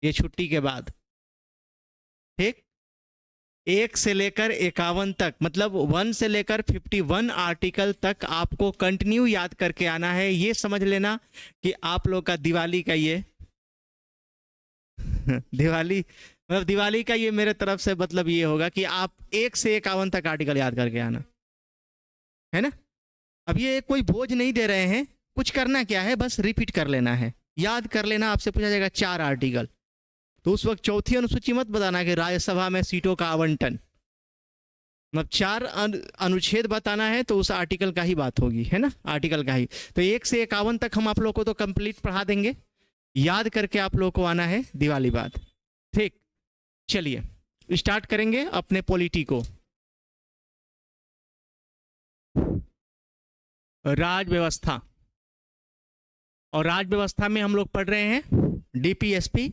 ये छुट्टी के बाद, ठीक। 1 से लेकर 51 तक, मतलब 1 से लेकर 51 आर्टिकल तक आपको कंटिन्यू याद करके आना है। ये समझ लेना कि आप लोग का दिवाली का ये दिवाली, मतलब दिवाली का ये मेरे तरफ से मतलब ये होगा कि आप 1 से 51 तक आर्टिकल याद करके आना है ना। अब ये कोई बोझ नहीं दे रहे हैं, कुछ करना क्या है, बस रिपीट कर लेना है, याद कर लेना। आपसे पूछा जाएगा 4 आर्टिकल, तो उस वक्त चौथी अनुसूची मत बताना कि राज्यसभा में सीटों का आवंटन, मतलब 4 अनुच्छेद बताना है तो उस आर्टिकल का ही बात होगी, है ना, आर्टिकल का ही। तो 1 से 51 तक हम आप लोग को तो कंप्लीट पढ़ा देंगे, याद करके आप लोग को आना है दिवाली बाद, ठीक। चलिए स्टार्ट करेंगे अपने पॉलिटी को। राज व्यवस्था, और राज व्यवस्था में हम लोग पढ़ रहे हैं डीपीएसपी,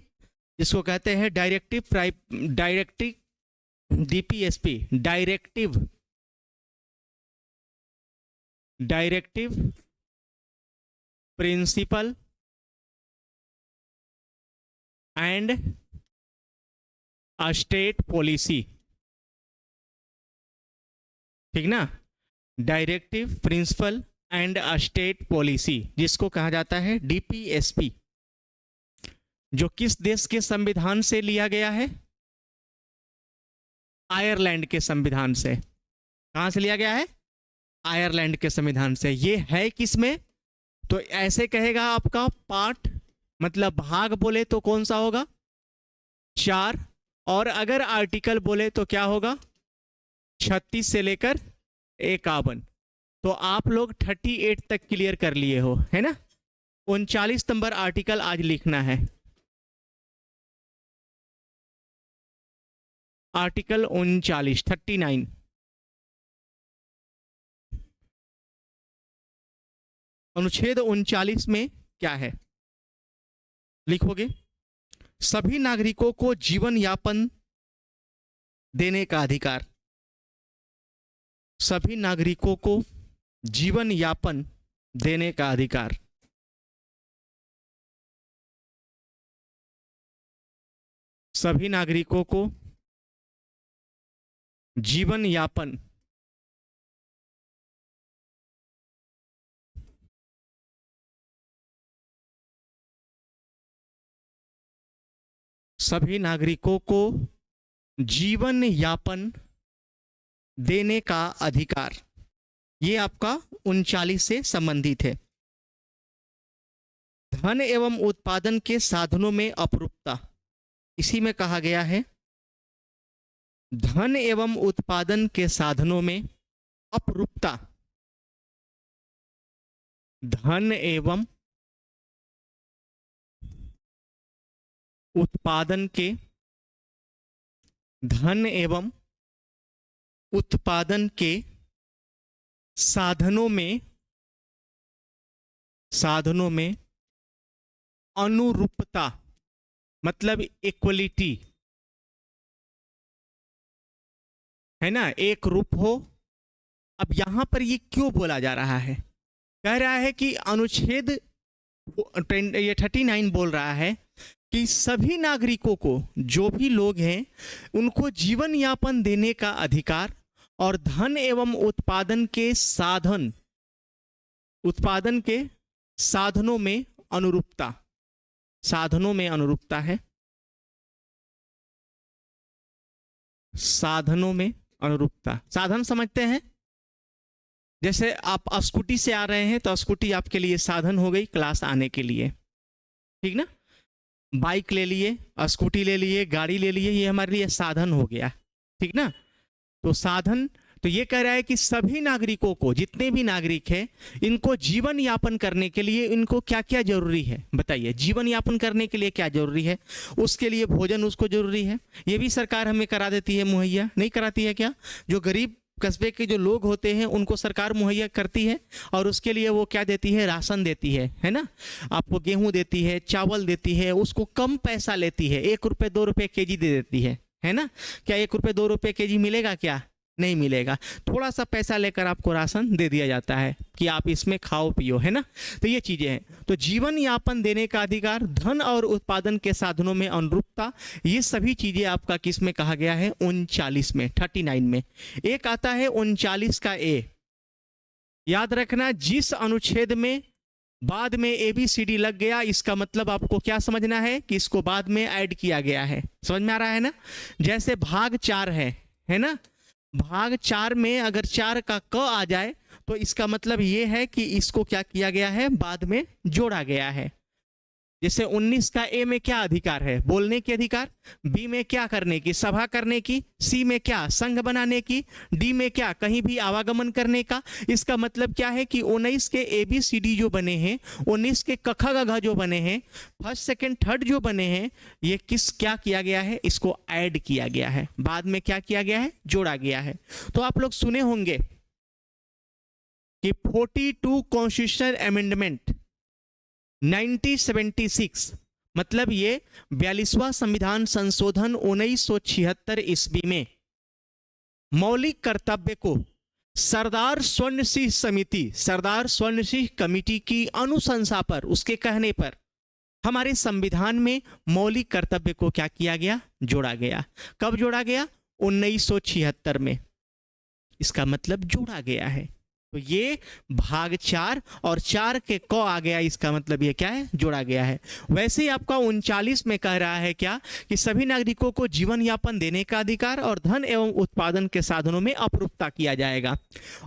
जिसको कहते हैं DPSP, directive principle and state policy, ठीक ना। Directive principle and state policy, जिसको कहा जाता है डीपीएसपी, जो किस देश के संविधान से लिया गया है? आयरलैंड के संविधान से। कहां से लिया गया है? आयरलैंड के संविधान से। ये है किसमें? तो ऐसे कहेगा आपका पार्ट, मतलब भाग बोले तो कौन सा होगा? 4, और अगर आर्टिकल बोले तो क्या होगा? 36 से लेकर 51। तो आप लोग 38 तक क्लियर कर लिए हो, है ना। 39 नंबर आर्टिकल आज लिखना है, आर्टिकल 39, 39। अनुच्छेद 39 में क्या है लिखोगे? सभी नागरिकों को जीवन यापन देने का अधिकार, सभी नागरिकों को जीवन यापन देने का अधिकार। सभी नागरिकों को जीवन यापन सभी नागरिकों को जीवन यापन देने का अधिकार। ये आपका 39 से संबंधित है। धन एवं उत्पादन के साधनों में अपरूपता, इसी में कहा गया है धन एवं उत्पादन के साधनों में अपरूपता। धन एवं उत्पादन के, धन एवं उत्पादन के साधनों में अनुरूपता, मतलब इक्वलिटी, है ना, एक रूप हो। अब यहां पर ये क्यों बोला जा रहा है? कह रहा है कि अनुच्छेद ये 39 बोल रहा है कि सभी नागरिकों को, जो भी लोग हैं, उनको जीवन यापन देने का अधिकार, और धन एवं उत्पादन के साधन, उत्पादन के साधनों में अनुरूपता, साधनों में अनुरूपता है, साधनों में अनुरूपता। साधन समझते हैं? जैसे आप स्कूटी से आ रहे हैं तो स्कूटी आपके लिए साधन हो गई क्लास आने के लिए, ठीक ना। बाइक ले लिए, स्कूटी ले लिए, गाड़ी ले लिए, ये हमारे लिए साधन हो गया, ठीक ना। तो साधन, तो ये कह रहा है कि सभी नागरिकों को, जितने भी नागरिक हैं, इनको जीवन यापन करने के लिए इनको क्या क्या जरूरी है? बताइए, जीवन यापन करने के लिए क्या जरूरी है? उसके लिए भोजन उसको जरूरी है, ये भी सरकार हमें करा देती है मुहैया, नहीं कराती है क्या? जो गरीब कस्बे के जो लोग होते हैं उनको सरकार मुहैया करती है, और उसके लिए वो क्या देती है? राशन देती है ना। आपको गेहूं देती है, चावल देती है, उसको कम पैसा लेती है, 1 रुपये 2 रुपये केजी दे देती है ना। क्या 1 रुपये 2 रुपये केजी मिलेगा क्या? नहीं मिलेगा। थोड़ा सा पैसा लेकर आपको राशन दे दिया जाता है कि आप इसमें खाओ पियो, है ना। तो ये चीजें हैं। तो जीवन यापन देने का अधिकार, धन और उत्पादन के साधनों में अनुरूपता, ये सभी चीजें आपका किस में कहा गया है? 39 में, 39 में। एक आता है 39 का ए। याद रखना, जिस अनुच्छेद में बाद में ABCD लग गया, इसका मतलब आपको क्या समझना है कि इसको बाद में ऐड किया गया है। समझ में आ रहा है ना। जैसे भाग 4 है ना। भाग 4 में अगर 4 का क आ जाए तो इसका मतलब ये है कि इसको क्या किया गया है? बाद में जोड़ा गया है। जैसे 19 का ए में क्या अधिकार है? बोलने के अधिकार। बी में क्या करने की? सभा करने की। सी में क्या? संघ बनाने की। डी में क्या? कहीं भी आवागमन करने का। इसका मतलब क्या है कि 19 के ABCD जो बने हैं, 19 के क ख ग घ जो बने हैं, फर्स्ट सेकंड थर्ड जो बने हैं, ये किस क्या किया गया है? इसको ऐड किया गया है। बाद में क्या किया गया है? जोड़ा गया है। तो आप लोग सुने होंगे कि 42 कॉन्स्टिट्यूशनल अमेंडमेंट 1976, मतलब ये 42वां संविधान संशोधन 1976 ईस्वी में मौलिक कर्तव्य को सरदार स्वर्ण सिंह समिति, सरदार स्वर्ण सिंह कमेटी की अनुशंसा पर, उसके कहने पर हमारे संविधान में मौलिक कर्तव्य को क्या किया गया? जोड़ा गया। कब जोड़ा गया? 1976 में। इसका मतलब जोड़ा गया है। तो ये भाग 4 और 4 के क आ गया, इसका मतलब ये क्या है? जोड़ा गया है। वैसे ही आपका 39 में कह रहा है क्या? कि सभी नागरिकों को जीवन यापन देने का अधिकार और धन एवं उत्पादन के साधनों में अपरूपता किया जाएगा।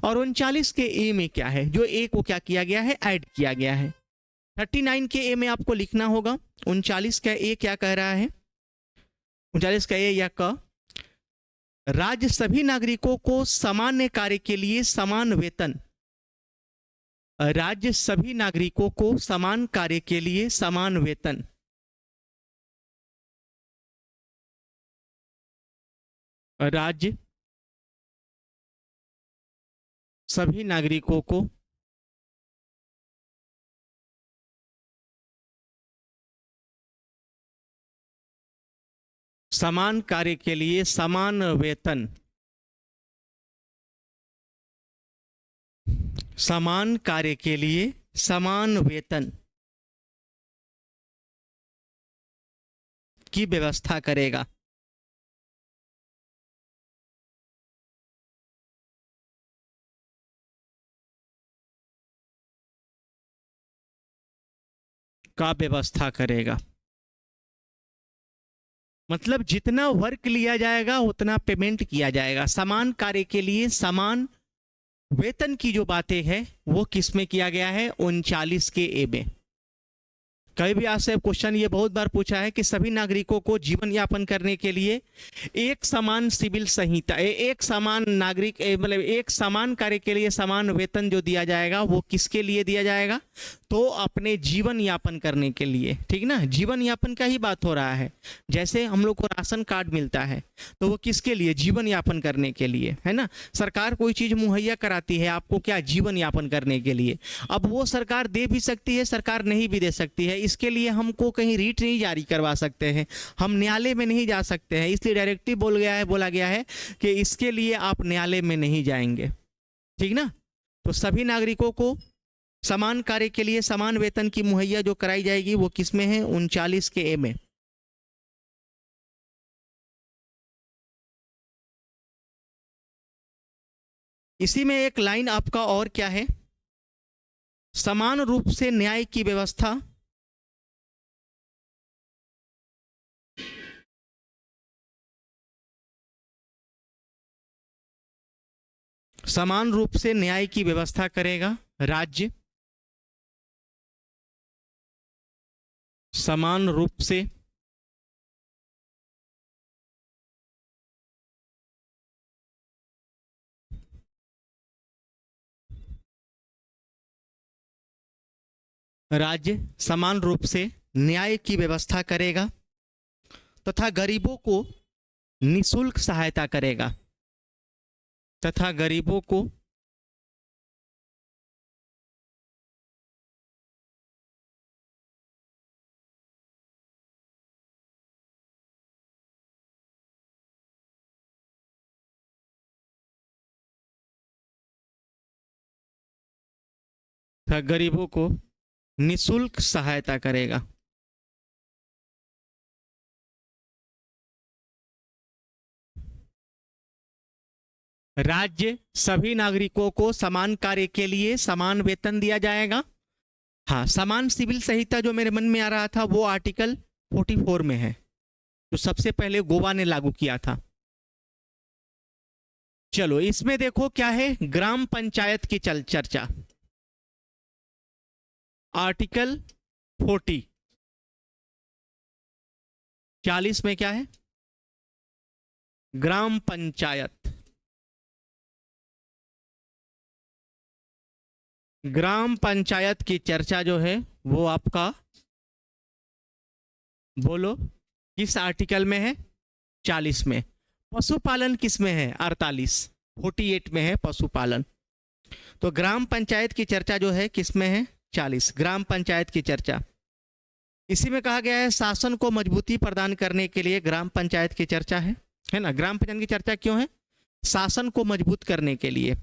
और 39 के ए में क्या है? जो ए को क्या किया गया है? ऐड किया गया है। 39 के ए में आपको लिखना होगा 39 का ए क्या कह रहा है? 39 का ए या क, राज्य सभी नागरिकों को सामान्य कार्य के लिए समान वेतन, राज्य सभी नागरिकों को समान कार्य के लिए समान वेतन, राज्य सभी नागरिकों को समान कार्य के लिए समान वेतन, समान कार्य के लिए समान वेतन की व्यवस्था करेगा। का व्यवस्था करेगा मतलब जितना वर्क लिया जाएगा उतना पेमेंट किया जाएगा। समान कार्य के लिए समान वेतन की जो बातें हैं वो किस में किया गया है? 39 के ए में। कई भी आपसे क्वेश्चन ये बहुत बार पूछा है कि सभी नागरिकों को जीवन यापन करने के लिए एक समान सिविल संहिता, एक समान नागरिक मतलब एक समान कार्य के लिए समान वेतन जो दिया जाएगा वो किसके लिए दिया जाएगा? तो अपने जीवन यापन करने के लिए। ठीक ना, जीवन यापन का ही बात हो रहा है। जैसे हम लोग को राशन कार्ड मिलता है तो वो किसके लिए? जीवन यापन करने के लिए, है ना। सरकार कोई चीज मुहैया कराती है आपको, क्या? जीवन यापन करने के लिए। अब वो सरकार दे भी सकती है, सरकार नहीं भी दे सकती है। इसके लिए हमको कहीं रीट नहीं जारी करवा सकते हैं, हम न्यायालय में नहीं जा सकते हैं। इसलिए डायरेक्टिव बोला गया है कि इसके लिए आप न्यायालय में नहीं जाएंगे। ठीक ना। तो सभी नागरिकों को समान कार्य के लिए समान वेतन की मुहैया जो कराई जाएगी वो किसमें है? 39 के ए में। इसी में एक लाइन आपका और क्या है? समान रूप से न्याय की व्यवस्था, समान रूप से न्याय की व्यवस्था करेगा राज्य, समान रूप से राज्य समान रूप से न्याय की व्यवस्था करेगा तथा गरीबों को निशुल्क सहायता करेगा, तथा गरीबों को तथा गरीबों को निःशुल्क सहायता करेगा। राज्य सभी नागरिकों को समान कार्य के लिए समान वेतन दिया जाएगा। हाँ, समान सिविल संहिता जो मेरे मन में आ रहा था वो आर्टिकल 44 में है, जो सबसे पहले गोवा ने लागू किया था। चलो इसमें देखो क्या है, ग्राम पंचायत की चर्चा। आर्टिकल 40 में क्या है, ग्राम पंचायत। ग्राम पंचायत की चर्चा जो है वो आपका बोलो किस आर्टिकल में है, 40 में। पशुपालन किस में है, 48 में है पशुपालन। तो ग्राम पंचायत की चर्चा जो है किस में है, 40। ग्राम पंचायत की चर्चा इसी में कहा गया है शासन को मजबूती प्रदान करने के लिए ग्राम पंचायत की चर्चा है ना। ग्राम पंचायत की चर्चा क्यों है, शासन को मजबूत करने के लिए।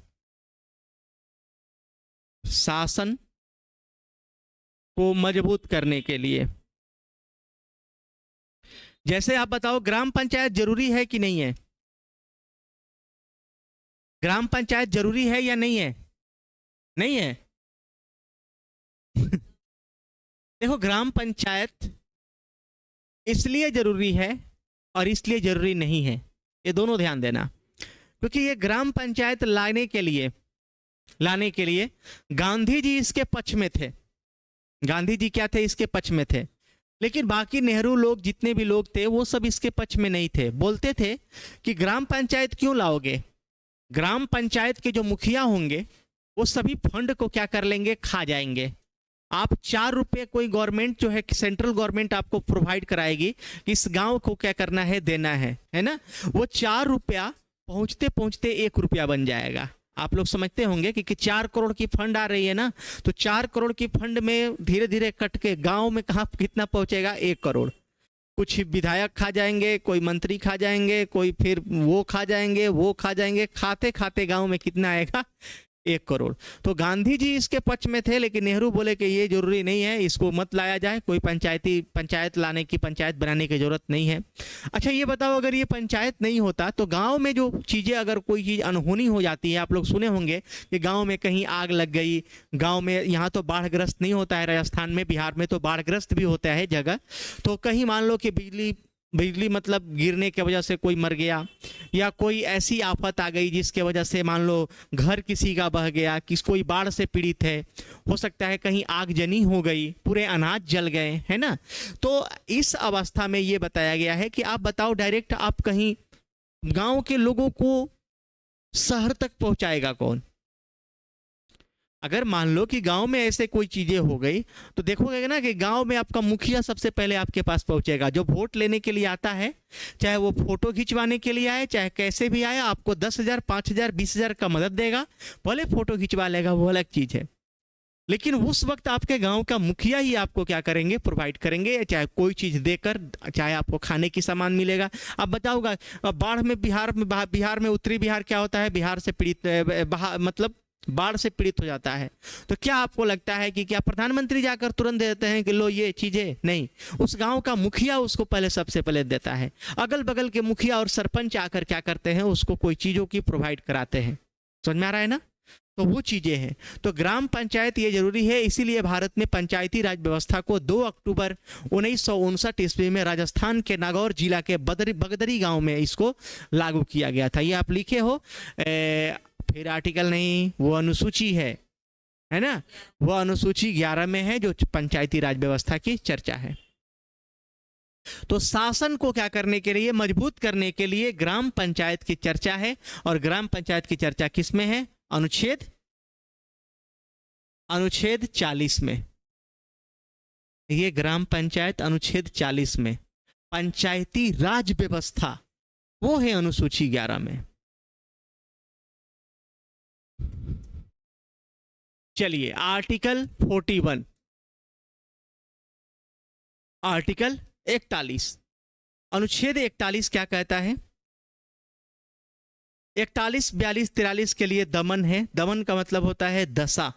शासन को मजबूत करने के लिए। जैसे आप बताओ ग्राम पंचायत जरूरी है कि नहीं है, ग्राम पंचायत जरूरी है या नहीं है, नहीं है। देखो ग्राम पंचायत इसलिए जरूरी है और इसलिए जरूरी नहीं है, ये दोनों ध्यान देना। क्योंकि ये ग्राम पंचायत लाने के लिए गांधी जी इसके पक्ष में थे। गांधी जी क्या थे, इसके पक्ष में थे। लेकिन बाकी नेहरू लोग जितने भी लोग थे वो सब इसके पक्ष में नहीं थे। बोलते थे कि ग्राम पंचायत क्यों लाओगे, ग्राम पंचायत के जो मुखिया होंगे वो सभी फंड को क्या कर लेंगे, खा जाएंगे। आप 4 रुपये कोई गवर्नमेंट जो है, सेंट्रल गवर्नमेंट आपको प्रोवाइड कराएगी, इस गांव को क्या करना है, देना है ना। वो 4 रुपया पहुंचते पहुंचते 1 रुपया बन जाएगा। आप लोग समझते होंगे कि 4 करोड़ की फंड आ रही है ना, तो 4 करोड़ की फंड में धीरे धीरे कट के गांव में कहाँ कितना पहुंचेगा, 1 करोड़। कुछ विधायक खा जाएंगे, कोई मंत्री खा जाएंगे, कोई फिर वो खा जाएंगे, खाते खाते गांव में कितना आएगा, 1 करोड़। तो गांधी जी इसके पक्ष में थे, लेकिन नेहरू बोले कि ये जरूरी नहीं है, इसको मत लाया जाए, कोई पंचायत लाने की, पंचायत बनाने की जरूरत नहीं है। अच्छा ये बताओ, अगर ये पंचायत नहीं होता तो गांव में जो चीज़ें, अगर कोई चीज़ अनहोनी हो जाती है, आप लोग सुने होंगे कि गांव में कहीं आग लग गई, गांव में, यहाँ तो बाढ़ग्रस्त नहीं होता है राजस्थान में, बिहार में तो बाढ़ग्रस्त भी होता है जगह, तो कहीं मान लो कि बिजली मतलब गिरने की वजह से कोई मर गया, या कोई ऐसी आफत आ गई जिसके वजह से मान लो घर किसी का बह गया, कोई बाढ़ से पीड़ित है, हो सकता है कहीं आगजनी हो गई, पूरे अनाज जल गए, है ना। तो इस अवस्था में ये बताया गया है कि आप बताओ डायरेक्ट आप कहीं गांव के लोगों को शहर तक पहुंचाएगा कौन। अगर मान लो कि गांव में ऐसे कोई चीजें हो गई तो देखोगे ना कि गांव में आपका मुखिया सबसे पहले आपके पास पहुंचेगा, जो वोट लेने के लिए आता है, चाहे वो फोटो खिंचवाने के लिए आए, चाहे कैसे भी आए, आपको 10,000, 5,000, 20,000 का मदद देगा, भले फोटो खिंचवा लेगा, वो अलग चीज है। लेकिन उस वक्त आपके गांव का मुखिया ही आपको क्या करेंगे, प्रोवाइड करेंगे, चाहे कोई चीज देकर, चाहे आपको खाने की सामान मिलेगा। अब बताऊंगा बाढ़ में, बिहार में उत्तरी बिहार क्या होता है, बिहार से पीड़ित, मतलब बाढ़ से पीड़ित हो जाता है, तो क्या आपको लगता है कि क्या प्रधानमंत्री जाकर तुरंत दे देते हैं कि लो ये चीजें, नहीं, उस गांव का मुखिया उसको पहले, सबसे पहले देता है। अगल बगल के मुखिया और सरपंच आकर क्या करते हैं, उसको कोई चीजों की प्रोवाइड कराते हैं। समझ में आ रहा है ना। तो वो चीजें हैं। तो ग्राम पंचायत ये जरूरी है, इसीलिए भारत में पंचायती राज व्यवस्था को 2 अक्टूबर 1959 ईस्वी में राजस्थान के नागौर जिला के बगदरी गांव में इसको लागू किया गया था। ये आप लिखे हो, फिर आर्टिकल नहीं, वो अनुसूची है ना, वो अनुसूची 11 में है, जो पंचायती राज व्यवस्था की चर्चा है। तो शासन को क्या करने के लिए, मजबूत करने के लिए ग्राम पंचायत की चर्चा है। और ग्राम पंचायत की चर्चा किस में है, अनुच्छेद 40 में। ये ग्राम पंचायत अनुच्छेद 40 में, पंचायती राज व्यवस्था वो है अनुसूची 11 में। चलिए आर्टिकल 41, आर्टिकल 41, अनुच्छेद 41 क्या कहता है, 41, 42, 43 के लिए दमन है। दमन का मतलब होता है दशा,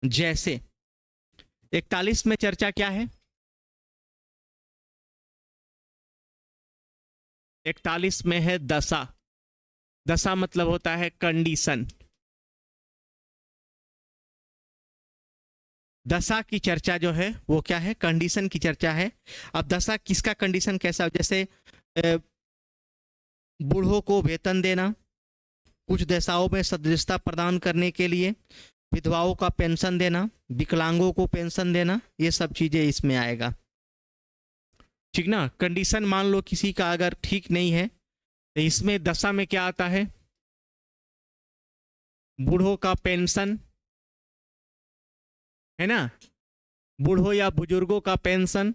जैसे 41 में चर्चा क्या है? 41 में है दशा। दशा मतलब होता है कंडीशन। दशा की चर्चा जो है वो क्या है? कंडीशन की चर्चा है। अब दशा किसका कंडीशन कैसा? जैसे बूढ़ों को वेतन देना, कुछ दशाओं में सदस्यता प्रदान करने के लिए, विधवाओं का पेंशन देना, विकलांगों को पेंशन देना, ये सब चीजें इसमें आएगा। ठीक ना? कंडीशन मान लो किसी का अगर ठीक नहीं है तो इसमें दशा में क्या आता है? बूढ़ों का पेंशन, है ना? बूढ़ों या बुजुर्गों का पेंशन,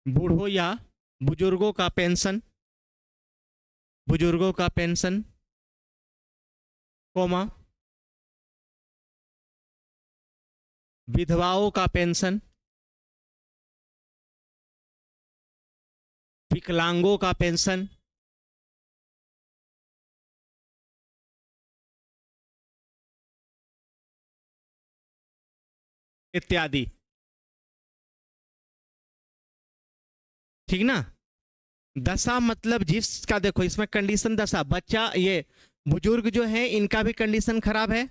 बूढ़ों या बुजुर्गों का पेंशन, बुजुर्गों का पेंशन, कोमा, विधवाओं का पेंशन, विकलांगों का पेंशन, इत्यादि। ठीक ना? दशा मतलब जिसका, देखो इसमें कंडीशन दशा, बच्चा, ये बुजुर्ग जो है इनका भी कंडीशन खराब है,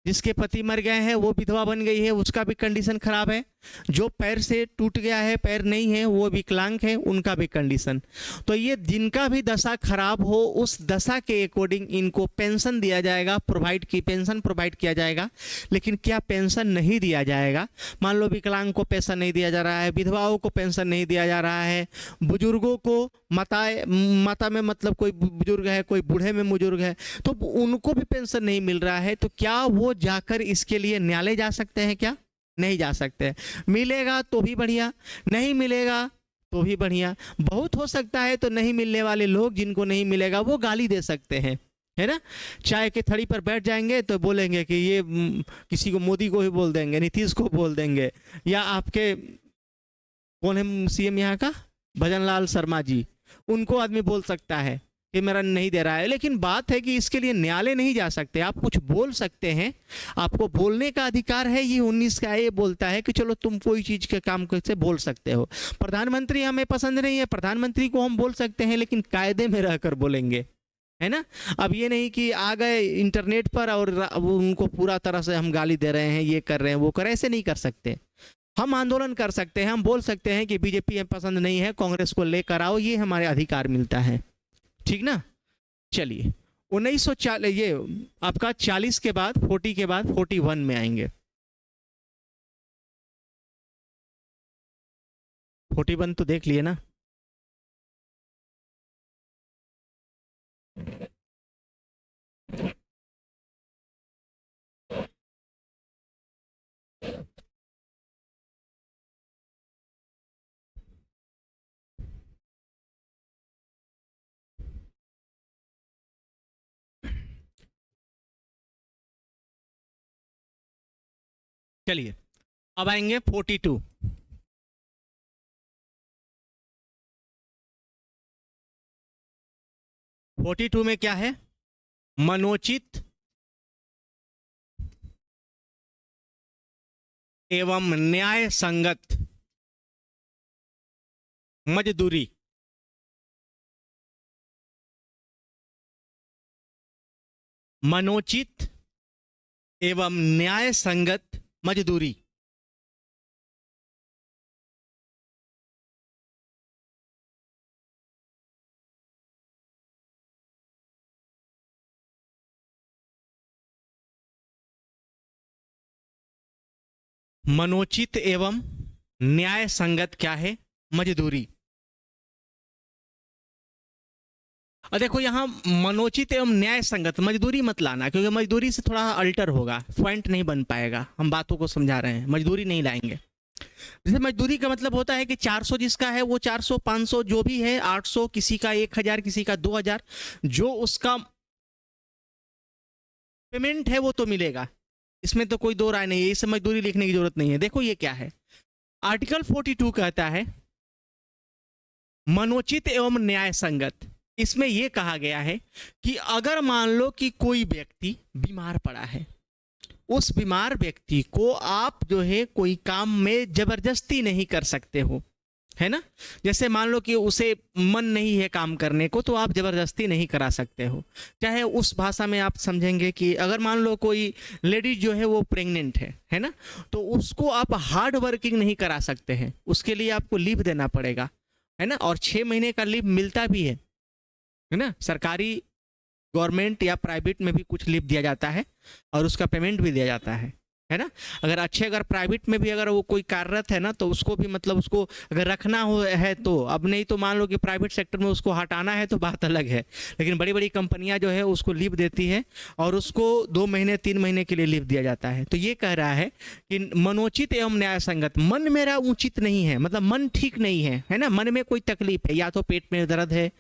जिसके पति मर गए हैं वो विधवा बन गई है उसका भी कंडीशन खराब है, जो पैर से टूट गया है, पैर नहीं है, वो विकलांग है, उनका भी कंडीशन। तो ये जिनका भी दशा खराब हो उस दशा के अकॉर्डिंग इनको पेंशन दिया जाएगा, पेंशन प्रोवाइड किया जाएगा। लेकिन क्या पेंशन नहीं दिया जाएगा? मान लो विकलांग को पेंशन नहीं दिया जा रहा है, विधवाओं को पेंशन नहीं दिया जा रहा है, बुजुर्गों को, माता में मतलब कोई बुजुर्ग है, कोई बूढ़े में बुजुर्ग है, तो उनको भी पेंशन नहीं मिल रहा है, तो क्या वो जाकर इसके लिए न्यायालय जा सकते हैं? क्या नहीं जा सकते? मिलेगा तो भी बढ़िया, नहीं मिलेगा तो भी बढ़िया। बहुत हो सकता है तो नहीं मिलने वाले लोग, जिनको नहीं मिलेगा वो गाली दे सकते हैं, है ना? चाय के थड़ी पर बैठ जाएंगे तो बोलेंगे कि ये किसी को, मोदी को ही बोल देंगे, नीतीश को बोल देंगे, या आपके कौन है सीएम यहाँ का, भजन लाल शर्मा जी, उनको आदमी बोल सकता है कि मेरा नहीं दे रहा है। लेकिन बात है कि इसके लिए न्यायालय नहीं जा सकते, आप कुछ बोल सकते हैं, आपको बोलने का अधिकार है। ये 19 का ये बोलता है कि चलो तुम कोई चीज के काम से बोल सकते हो। प्रधानमंत्री हमें पसंद नहीं है, प्रधानमंत्री को हम बोल सकते हैं, लेकिन कायदे में रहकर बोलेंगे, है ना? अब ये नहीं कि आ गए इंटरनेट पर और उनको पूरा तरह से हम गाली दे रहे हैं, ये कर रहे हैं, वो कर रहे हैं, ऐसे नहीं कर सकते। हम आंदोलन कर सकते हैं, हम बोल सकते हैं कि बीजेपी हमें पसंद नहीं है, कांग्रेस को लेकर आओ, ये हमारे अधिकार मिलता है। ठीक ना? चलिए 1940, ये आपका 40 के बाद, 40 के बाद 41 में आएंगे। 41 तो देख लिए ना? चलिए अब आएंगे 42। 42 में क्या है? मनोचित एवं न्याय संगत मजदूरी। मनोचित एवं न्याय संगत मजदूरी। मनोचित एवं न्याय संगत क्या है? मजदूरी। और देखो यहाँ मनोचित एवं न्याय संगत, मजदूरी मत लाना, क्योंकि मजदूरी से थोड़ा अल्टर होगा, पॉइंट नहीं बन पाएगा। हम बातों को समझा रहे हैं, मजदूरी नहीं लाएंगे। जैसे मजदूरी का मतलब होता है कि 400 जिसका है वो 400, 500 जो भी है, 800 किसी का, 1000 किसी का 2000, जो उसका पेमेंट है वो तो मिलेगा, इसमें तो कोई दो राय नहीं है, इससे मजदूरी लिखने की जरूरत नहीं है। देखो ये क्या है, आर्टिकल 42 कहता है मनोचित एवं न्याय संगत। इसमें यह कहा गया है कि अगर मान लो कि कोई व्यक्ति बीमार पड़ा है, उस बीमार व्यक्ति को आप जो है कोई काम में जबरदस्ती नहीं कर सकते हो, है ना। जैसे मान लो कि उसे मन नहीं है काम करने को, तो आप जबरदस्ती नहीं करा सकते हो। चाहे उस भाषा में आप समझेंगे कि अगर मान लो कोई लेडीज जो है वो प्रेग्नेंट है ना, तो उसको आप हार्ड वर्किंग नहीं करा सकते हैं, उसके लिए आपको लीव देना पड़ेगा, है ना। और 6 महीने का लीव मिलता भी है ना। सरकारी गवर्नमेंट या प्राइवेट में भी कुछ लीव दिया जाता है और उसका पेमेंट भी दिया जाता है ना। अगर प्राइवेट में भी अगर वो कोई कार्यरत है ना, तो उसको भी मतलब उसको अगर रखना हो है तो, अब नहीं तो मान लो कि प्राइवेट सेक्टर में उसको हटाना है तो बात अलग है, लेकिन बड़ी बड़ी कंपनियां जो है उसको लीव देती है और उसको 2 महीने 3 महीने के लिए लीव दिया जाता है। तो ये कह रहा है कि मनोचित एवं न्याय संगत, मन मेरा उचित नहीं है, मतलब मन ठीक नहीं है ना, मन में कोई तकलीफ है, या तो पेट में दर्द है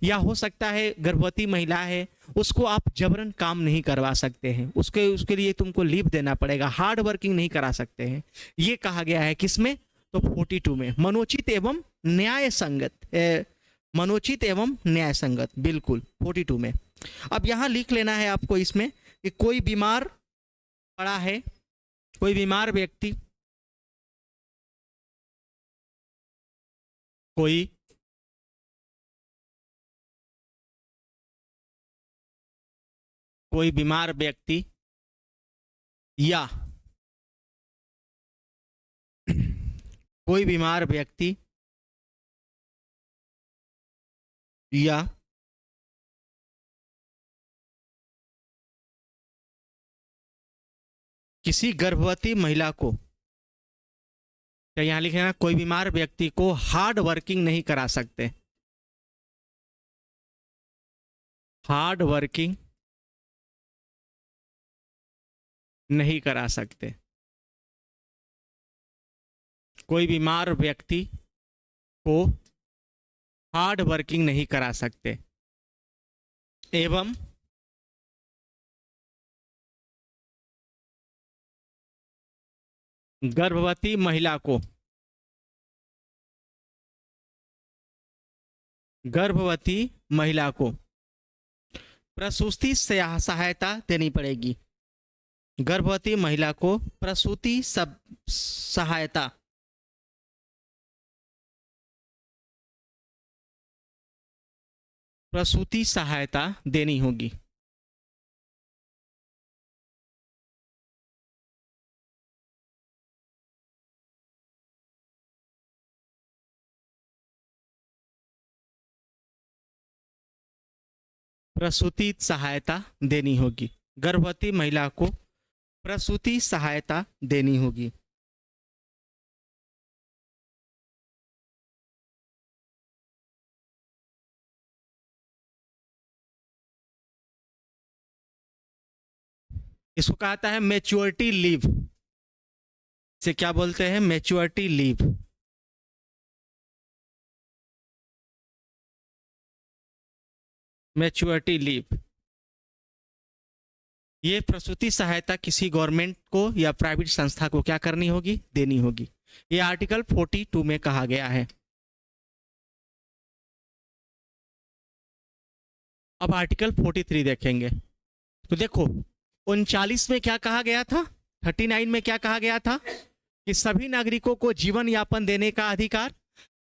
या हो सकता है गर्भवती महिला है, उसको आप जबरन काम नहीं करवा सकते हैं, उसके लिए तुमको लीव देना पड़ेगा, हार्ड वर्किंग नहीं करा सकते हैं। ये कहा गया है किसमें, तो 42 में, मनोचित एवं न्याय संगत, मनोचित एवं न्याय संगत, बिल्कुल 42 में। अब यहां लिख लेना है आपको इसमें कि कोई बीमार पड़ा है, कोई बीमार व्यक्ति, कोई बीमार व्यक्ति या कोई बीमार व्यक्ति या किसी गर्भवती महिला को, तो यहां लिखेगा कोई बीमार व्यक्ति को हार्ड वर्किंग नहीं करा सकते, हार्ड वर्किंग नहीं करा सकते, कोई बीमार व्यक्ति को हार्ड वर्किंग नहीं करा सकते, एवं गर्भवती महिला को, गर्भवती महिला को प्रसूति सहायता देनी पड़ेगी, गर्भवती महिला को प्रसूति सहायता देनी होगी। प्रसूति सहायता देनी होगी, गर्भवती महिला को प्रसूति सहायता देनी होगी। इसको कहता है मैच्योरिटी लीव, से क्या बोलते हैं, मैच्योरिटी लीव। मैच्योरिटी लीव, ये प्रसूति सहायता किसी गवर्नमेंट को या प्राइवेट संस्था को क्या करनी होगी, देनी होगी। ये आर्टिकल 42 में कहा गया है। अब आर्टिकल 43 देखेंगे, तो देखो 39 में क्या कहा गया था, 39 में क्या कहा गया था कि सभी नागरिकों को जीवन यापन देने का अधिकार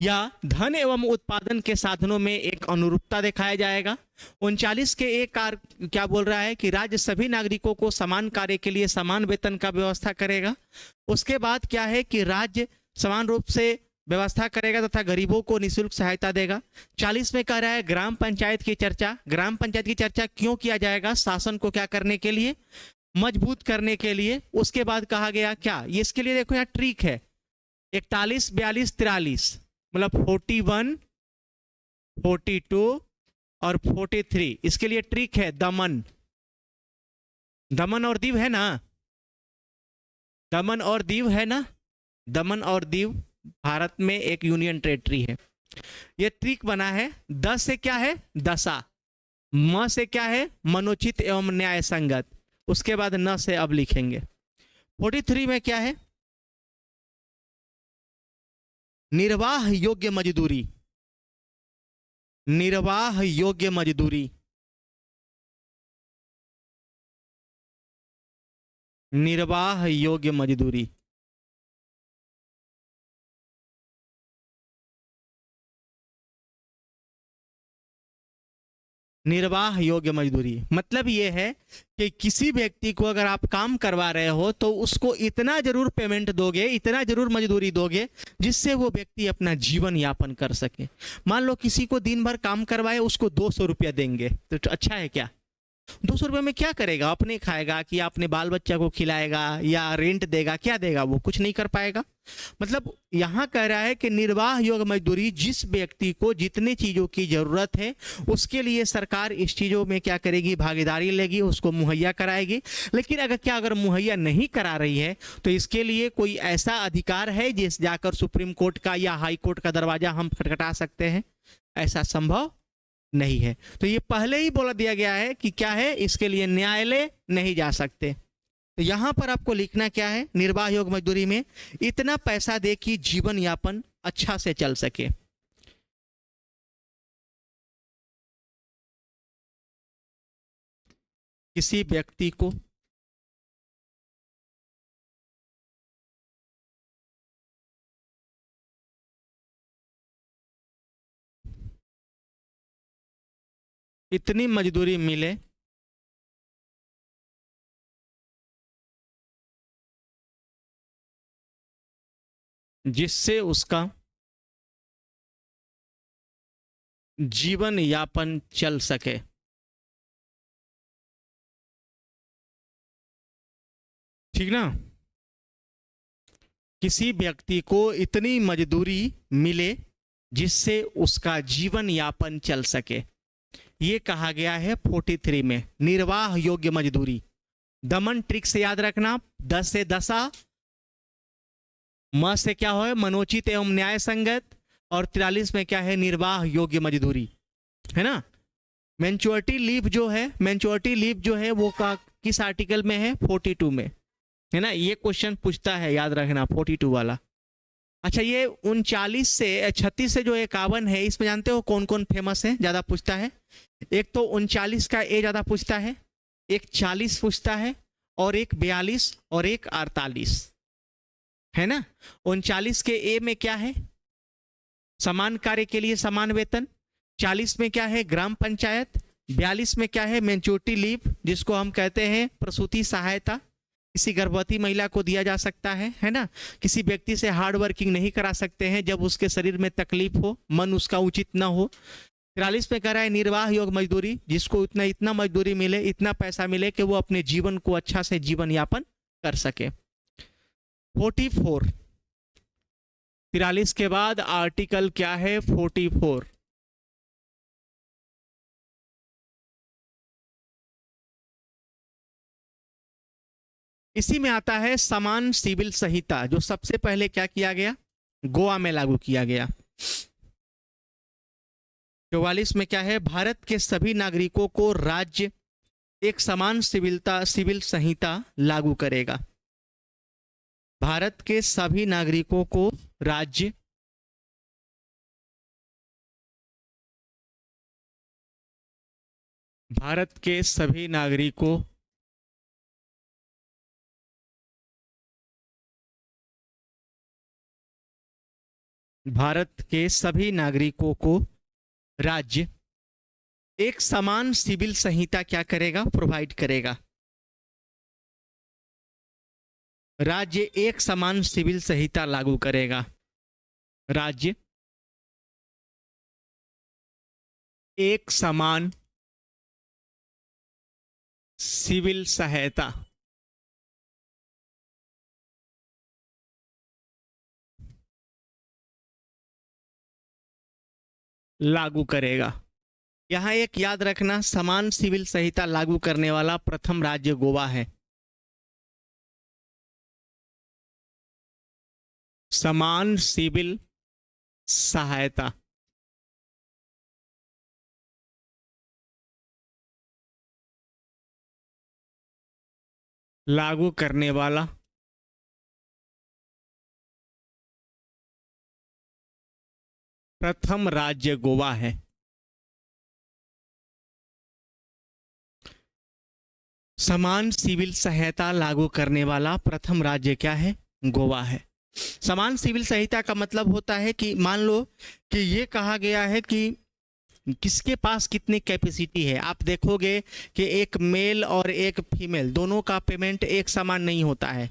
या धन एवं उत्पादन के साधनों में एक अनुरूपता दिखाया जाएगा। 39 के एक क्या बोल रहा है कि राज्य सभी नागरिकों को समान कार्य के लिए समान वेतन का व्यवस्था करेगा। उसके बाद क्या है कि राज्य समान रूप से व्यवस्था करेगा तथा गरीबों को निःशुल्क सहायता देगा। 40 में कह रहा है ग्राम पंचायत की चर्चा। ग्राम पंचायत की चर्चा क्यों किया जाएगा, शासन को क्या करने के लिए, मजबूत करने के लिए। उसके बाद कहा गया क्या, ये इसके लिए देखो यहाँ ट्रिक है, 41, 42, 43 मतलब 41, 42 और 43, इसके लिए ट्रिक है दमन। दमन और दीव है ना, दमन और दीव है ना, दमन और दीव भारत में एक यूनियन टेरिटरी है। ये ट्रिक बना है। 10 से क्या है, दशा, म से क्या है, मनोचित एवं न्याय संगत, उसके बाद न से अब लिखेंगे। 43 में क्या है, निर्वाह योग्य मजदूरी, निर्वाह योग्य मजदूरी, निर्वाह योग्य मजदूरी। निर्वाह योग्य मजदूरी मतलब ये है कि किसी व्यक्ति को अगर आप काम करवा रहे हो तो उसको इतना जरूर पेमेंट दोगे, इतना जरूर मजदूरी दोगे जिससे वो व्यक्ति अपना जीवन यापन कर सके। मान लो किसी को दिन भर काम करवाए, उसको 200 रुपया देंगे तो अच्छा है क्या? 200 रुपये में क्या करेगा? अपने खाएगा कि अपने बाल बच्चा को खिलाएगा या रेंट देगा? क्या देगा? वो कुछ नहीं कर पाएगा। मतलब यहाँ कह रहा है कि निर्वाह योग्य मजदूरी जिस व्यक्ति को जितनी चीज़ों की ज़रूरत है उसके लिए सरकार इस चीज़ों में क्या करेगी? भागीदारी लेगी, उसको मुहैया कराएगी। लेकिन अगर मुहैया नहीं करा रही है तो इसके लिए कोई ऐसा अधिकार है जिस जाकर सुप्रीम कोर्ट का या हाई कोर्ट का दरवाज़ा हम खटखटा सकते हैं? ऐसा संभव नहीं है। तो ये पहले ही बोला दिया गया है कि क्या है, इसके लिए न्यायालय नहीं जा सकते। तो यहां पर आपको लिखना क्या है? निर्वाह योग्य मजदूरी में इतना पैसा दे कि जीवन यापन अच्छा से चल सके। किसी व्यक्ति को इतनी मजदूरी मिले जिससे उसका जीवन यापन चल सके। ठीक ना? किसी व्यक्ति को इतनी मजदूरी मिले जिससे उसका जीवन यापन चल सके, ये कहा गया है 43 में निर्वाह योग्य मजदूरी। दमन ट्रिक से याद रखना, 10 से दशा, म से क्या हो? मनोचित एवं न्याय संगत, और 43 में क्या है? निर्वाह योग्य मजदूरी, है ना? मैच्योरिटी लीव जो है, मैच्योरिटी लीव जो है वो का किस आर्टिकल में है? 42 में, है ना? ये क्वेश्चन पूछता है, याद रखना 42 वाला। अच्छा, ये 39 से 36 से जो 51 है, इसमें जानते हो कौन कौन फेमस है, ज्यादा पूछता है? एक तो 39 का ए ज्यादा पूछता है, एक 40 पूछता है, और एक 42 और एक 48, है ना? 39 के ए में क्या है? समान कार्य के लिए समान वेतन। 40 में क्या है? ग्राम पंचायत। 42 में क्या है? मैच्योरिटी लीव, जिसको हम कहते हैं प्रसूति सहायता, किसी गर्भवती महिला को दिया जा सकता है ना? किसी व्यक्ति से हार्ड वर्किंग नहीं करा सकते हैं जब उसके शरीर में तकलीफ हो, मन उसका उचित ना हो। 43 में कह रहा है निर्वाह योग्य मजदूरी, जिसको इतना मजदूरी मिले, इतना पैसा मिले कि वो अपने जीवन को अच्छा से जीवन यापन कर सके। 44, 43 के बाद आर्टिकल क्या है? 44। इसी में आता है समान सिविल संहिता, जो सबसे पहले क्या किया गया? गोवा में लागू किया गया। 44 में क्या है? भारत के सभी नागरिकों को राज्य एक समान सिविल संहिता लागू करेगा। भारत के सभी नागरिकों को राज्य भारत के सभी नागरिकों भारत के सभी नागरिकों को राज्य एक समान सिविल संहिता क्या करेगा? प्रोवाइड करेगा। राज्य एक समान सिविल संहिता लागू करेगा। राज्य एक समान सिविल सहायता लागू करेगा। यहां एक याद रखना, समान सिविल संहिता लागू करने वाला प्रथम राज्य गोवा है। समान सिविल सहायता लागू करने वाला प्रथम राज्य गोवा है। समान सिविल सहायता लागू करने वाला प्रथम राज्य क्या है? गोवा है। समान सिविल संहिता का मतलब होता है कि मान लो कि ये कहा गया है कि किसके पास कितनी कैपेसिटी है। आप देखोगे कि एक मेल और एक फीमेल दोनों का पेमेंट एक समान नहीं होता है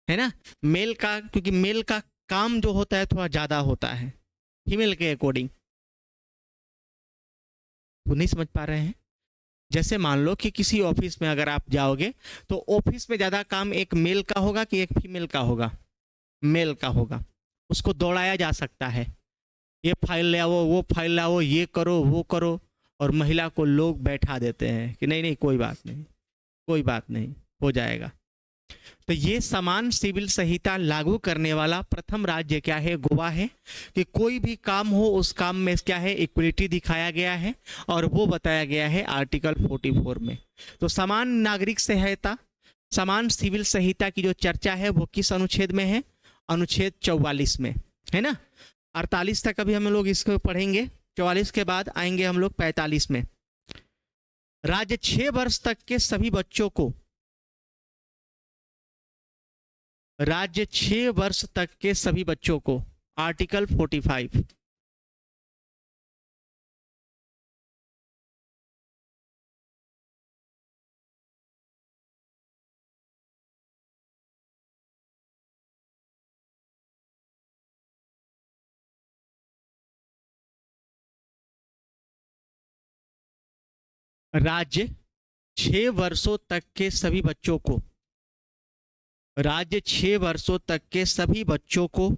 ना। मेल का, क्योंकि मेल का काम जो होता है थोड़ा ज़्यादा होता है फीमेल के अकॉर्डिंग। वो नहीं समझ पा रहे हैं? जैसे मान लो कि किसी ऑफिस में अगर आप जाओगे तो ऑफिस में ज़्यादा काम एक मेल का होगा कि एक फीमेल का होगा? मेल का होगा। उसको दौड़ाया जा सकता है, ये फाइल ले आओ, वो फाइल ले आओ, ये करो वो करो, और महिला को लोग बैठा देते हैं कि नहीं नहीं कोई बात नहीं, कोई बात नहीं, हो जाएगा। तो ये समान सिविल संहिता लागू करने वाला प्रथम राज्य क्या है? गोवा है। कि कोई भी काम हो उस काम में क्या है? इक्वलिटी दिखाया गया है, और वो बताया गया है आर्टिकल 44 में। तो समान नागरिक संहिता, समान सिविल संहिता की जो चर्चा है वो किस अनुच्छेद में है? अनुच्छेद 44 में, है ना। 48 तक अभी हम लोग इसको पढ़ेंगे, 44 के बाद आएंगे हम लोग 45 में। राज्य 6 वर्ष तक के सभी बच्चों को, राज्य 6 वर्ष तक के सभी बच्चों को, आर्टिकल 45। राज्य 6 वर्षों तक के सभी बच्चों को, राज्य 6 वर्षों तक के सभी बच्चों को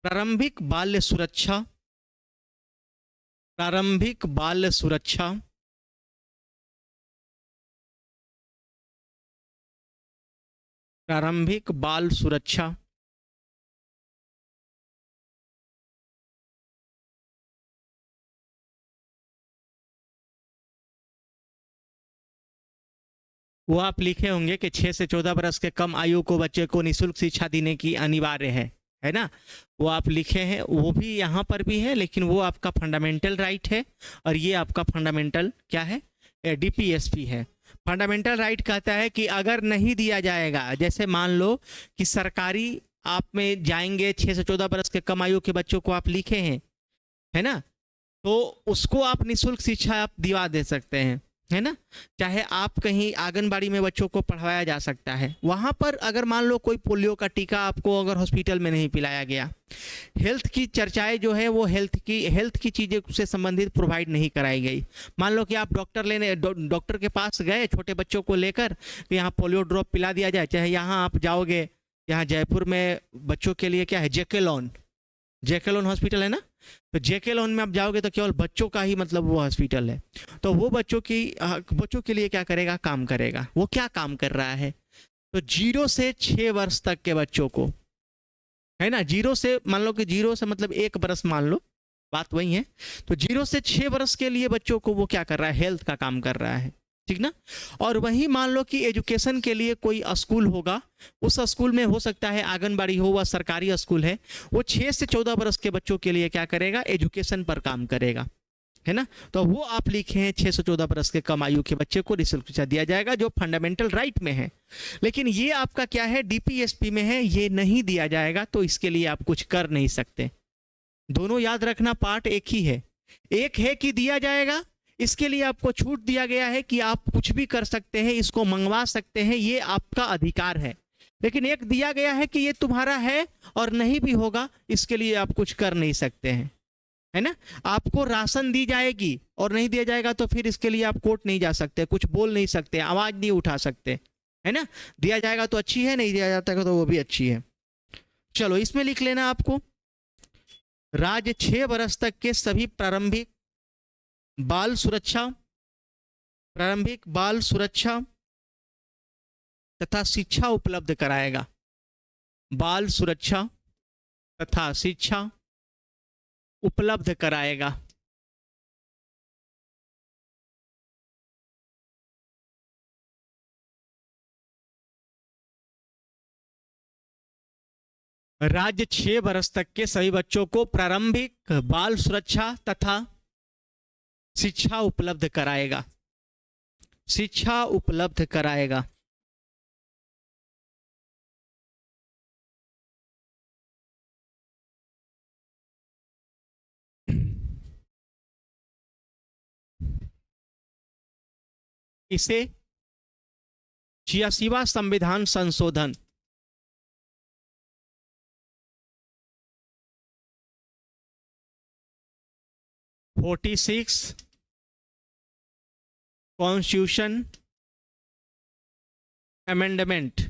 प्रारंभिक बाल्य सुरक्षा, प्रारंभिक बाल्य सुरक्षा, प्रारंभिक बाल सुरक्षा, वो आप लिखे होंगे कि 6 से 14 वर्ष के कम आयु को बच्चे को निःशुल्क शिक्षा देने की अनिवार्य है ना। वो आप लिखे हैं, वो भी यहाँ पर भी है, लेकिन वो आपका फंडामेंटल राइट है, और ये आपका फंडामेंटल क्या है? डीपीएसपी है। फंडामेंटल राइट कहता है कि अगर नहीं दिया जाएगा, जैसे मान लो कि सरकारी आप में जाएंगे, 6 से 14 वर्ष के कम आयु के बच्चों को आप लिखे हैं, है ना, तो उसको आप निःशुल्क शिक्षा आप दिवा दे सकते हैं, है ना। चाहे आप कहीं आंगनबाड़ी में बच्चों को पढ़वाया जा सकता है, वहाँ पर अगर मान लो कोई पोलियो का टीका आपको अगर हॉस्पिटल में नहीं पिलाया गया, हेल्थ की चर्चाएं जो है वो हेल्थ की चीज़ें से संबंधित प्रोवाइड नहीं कराई गई। मान लो कि आप डॉक्टर के पास गए छोटे बच्चों को लेकर कि यहाँ पोलियो ड्रॉप पिला दिया जाए। चाहे यहाँ आप जाओगे, यहाँ जयपुर में बच्चों के लिए क्या है? जेके लोन हॉस्पिटल है ना। तो जेके लोन में आप जाओगे तो केवल बच्चों का ही मतलब वो हॉस्पिटल है। तो वो बच्चों के लिए क्या करेगा? काम करेगा। वो क्या काम कर रहा है? तो 0 से 6 वर्ष तक के बच्चों को, है ना, 0 से, मान लो कि 0 से मतलब 1 बरस मान लो, बात वही है। तो 0 से 6 वर्ष के लिए बच्चों को वो क्या कर रहा है? हेल्थ का काम कर रहा है, ठीक ना। और वही मान लो कि एजुकेशन के लिए कोई स्कूल होगा, उस स्कूल में हो सकता है आंगनबाड़ी हो, वह सरकारी स्कूल है, वो 6 से 14 वर्ष के बच्चों के लिए क्या करेगा? एजुकेशन पर काम करेगा, है ना। तो वो आप लिखे हैं 6 से 14 वर्ष के कम आयु के बच्चे को निःशुल्क शिक्षा दिया जाएगा, जो फंडामेंटल राइट में है। लेकिन ये आपका क्या है? डीपीएसपी में है, ये नहीं दिया जाएगा, तो इसके लिए आप कुछ कर नहीं सकते। दोनों याद रखना, पार्ट एक ही है। एक है कि दिया जाएगा, इसके लिए आपको छूट दिया गया है कि आप कुछ भी कर सकते हैं, इसको मंगवा सकते हैं, ये आपका अधिकार है। लेकिन एक दिया गया है कि ये तुम्हारा है और नहीं भी होगा, इसके लिए आप कुछ कर नहीं सकते हैं, है ना। आपको राशन दी जाएगी और नहीं दिया जाएगा तो फिर इसके लिए आप कोर्ट नहीं जा सकते, कुछ बोल नहीं सकते, आवाज नहीं उठा सकते, है ना। दिया जाएगा तो अच्छी है, नहीं दिया जाता है तो वो भी अच्छी है। चलो इसमें लिख लेना आपको, राज्य 6 वर्ष तक के सभी प्रारंभिक बाल सुरक्षा तथा शिक्षा उपलब्ध कराएगा। बाल सुरक्षा तथा शिक्षा उपलब्ध कराएगा। राज्य 6 वर्ष तक के सभी बच्चों को प्रारंभिक बाल सुरक्षा तथा शिक्षा उपलब्ध कराएगा। शिक्षा उपलब्ध कराएगा। इसे 86वां संविधान संशोधन 46 कॉन्स्टिट्यूशन अमेंडमेंट,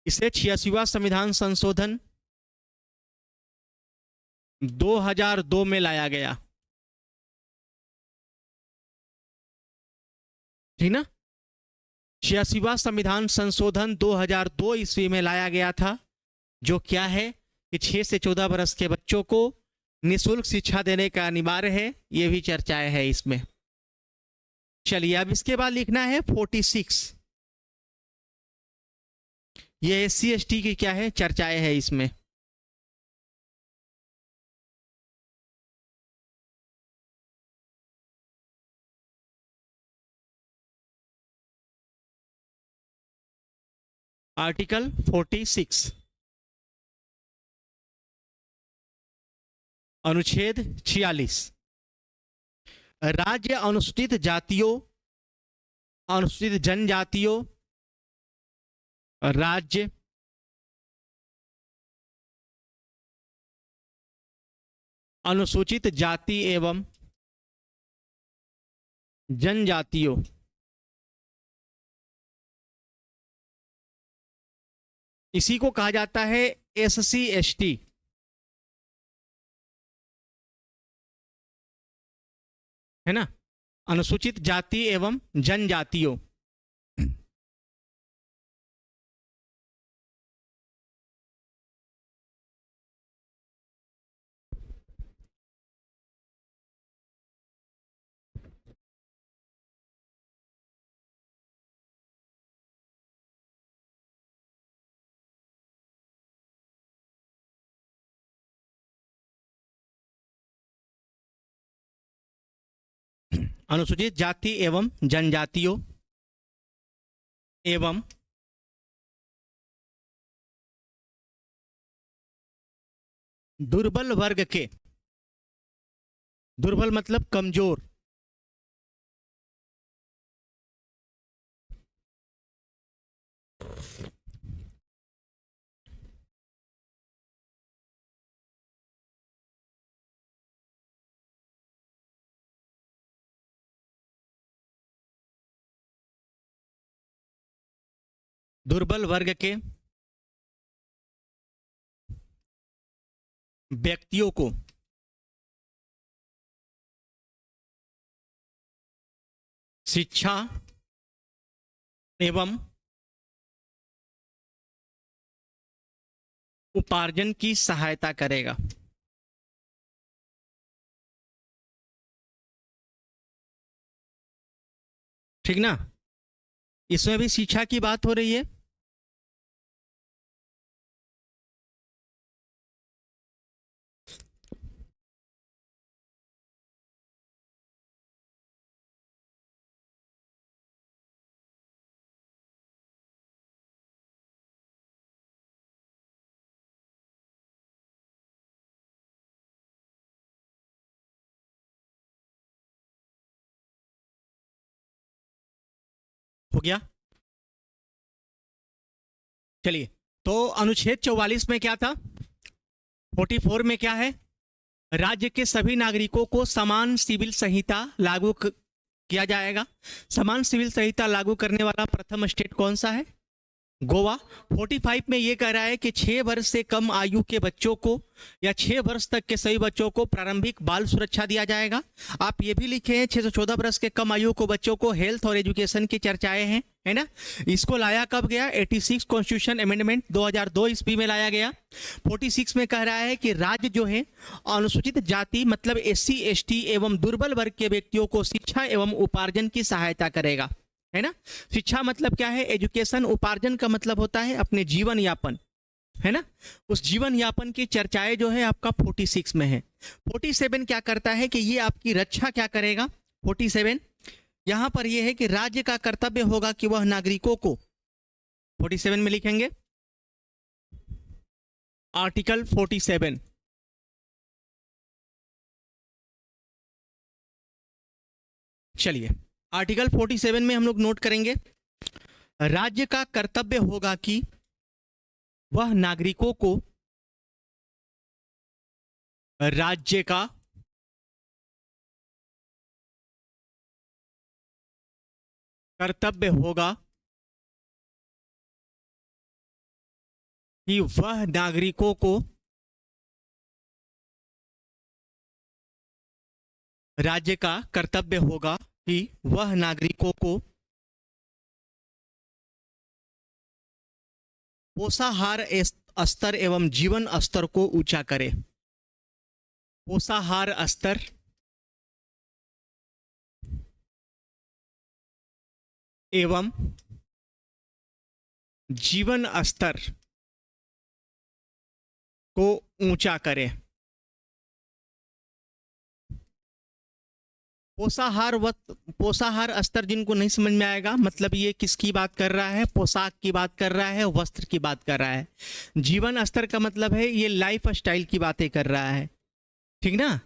इसे 86वां संविधान संशोधन 2002 में लाया गया, ठीक ना। 86वां संविधान संशोधन 2002 ईस्वी में लाया गया था, जो क्या है कि 6 से 14 वर्ष के बच्चों को निःशुल्क शिक्षा देने का अनिवार्य है। ये भी चर्चाएं है इसमें। चलिए अब इसके बाद लिखना है 46। ये SC ST की क्या है, चर्चाएं है इसमें। आर्टिकल 46 अनुच्छेद 46 राज्य अनुसूचित जातियों, अनुसूचित जनजातियों, राज्य अनुसूचित जाति एवं जनजातियों, इसी को कहा जाता है SC ST, है ना, अनुसूचित जाति एवं जनजातियों। अनुसूचित जाति एवं जनजातियों एवं दुर्बल वर्ग के, दुर्बल मतलब कमजोर, दुर्बल वर्ग के व्यक्तियों को शिक्षा एवं उपार्जन की सहायता करेगा। ठीक ना, इसमें भी शिक्षा की बात हो रही है। हो गया। चलिए, तो अनुच्छेद 44 में क्या था, 44 में क्या है, राज्य के सभी नागरिकों को समान सिविल संहिता लागू किया जाएगा। समान सिविल संहिता लागू करने वाला प्रथम स्टेट कौन सा है, गोवा। 45 में ये कह रहा है कि 6 वर्ष से कम आयु के बच्चों को या 6 वर्ष तक के सभी बच्चों को प्रारंभिक बाल सुरक्षा दिया जाएगा। आप ये भी लिखे हैं 6 से 14 वर्ष के कम आयु को बच्चों को हेल्थ और एजुकेशन की चर्चाएं हैं, है ना। इसको लाया कब गया, 86 कॉन्स्टिट्यूशन अमेंडमेंट 2002 ईस्वी में लाया गया। 46 में कह रहा है कि राज्य जो है अनुसूचित जाति मतलब SC ST एवं दुर्बल वर्ग के व्यक्तियों को शिक्षा एवं उपार्जन की सहायता करेगा, है ना। शिक्षा मतलब क्या है, एजुकेशन। उपार्जन का मतलब होता है अपने जीवन यापन, है ना। उस जीवन यापन की चर्चाएं जो है आपका 46 में है। 47 क्या करता है कि ये आपकी रक्षा क्या करेगा। 47 यहां पर यह है कि राज्य का कर्तव्य होगा कि वह नागरिकों को, 47 में लिखेंगे आर्टिकल 47, चलिए आर्टिकल 47 में हम लोग नोट करेंगे, राज्य का कर्तव्य होगा कि वह नागरिकों को राज्य का कर्तव्य होगा कि वह नागरिकों को राज्य का कर्तव्य होगा कि वह नागरिकों को पोषाहार स्तर एवं जीवन स्तर को ऊंचा करे। पोषाहार स्तर एवं जीवन स्तर को ऊंचा करे। पोषाहार स्तर जिनको नहीं समझ में आएगा, मतलब ये किसकी बात कर रहा है, पोशाक की बात कर रहा है, वस्त्र की बात कर रहा है। जीवन स्तर का मतलब है ये लाइफ स्टाइल की बातें कर रहा है, ठीक ना,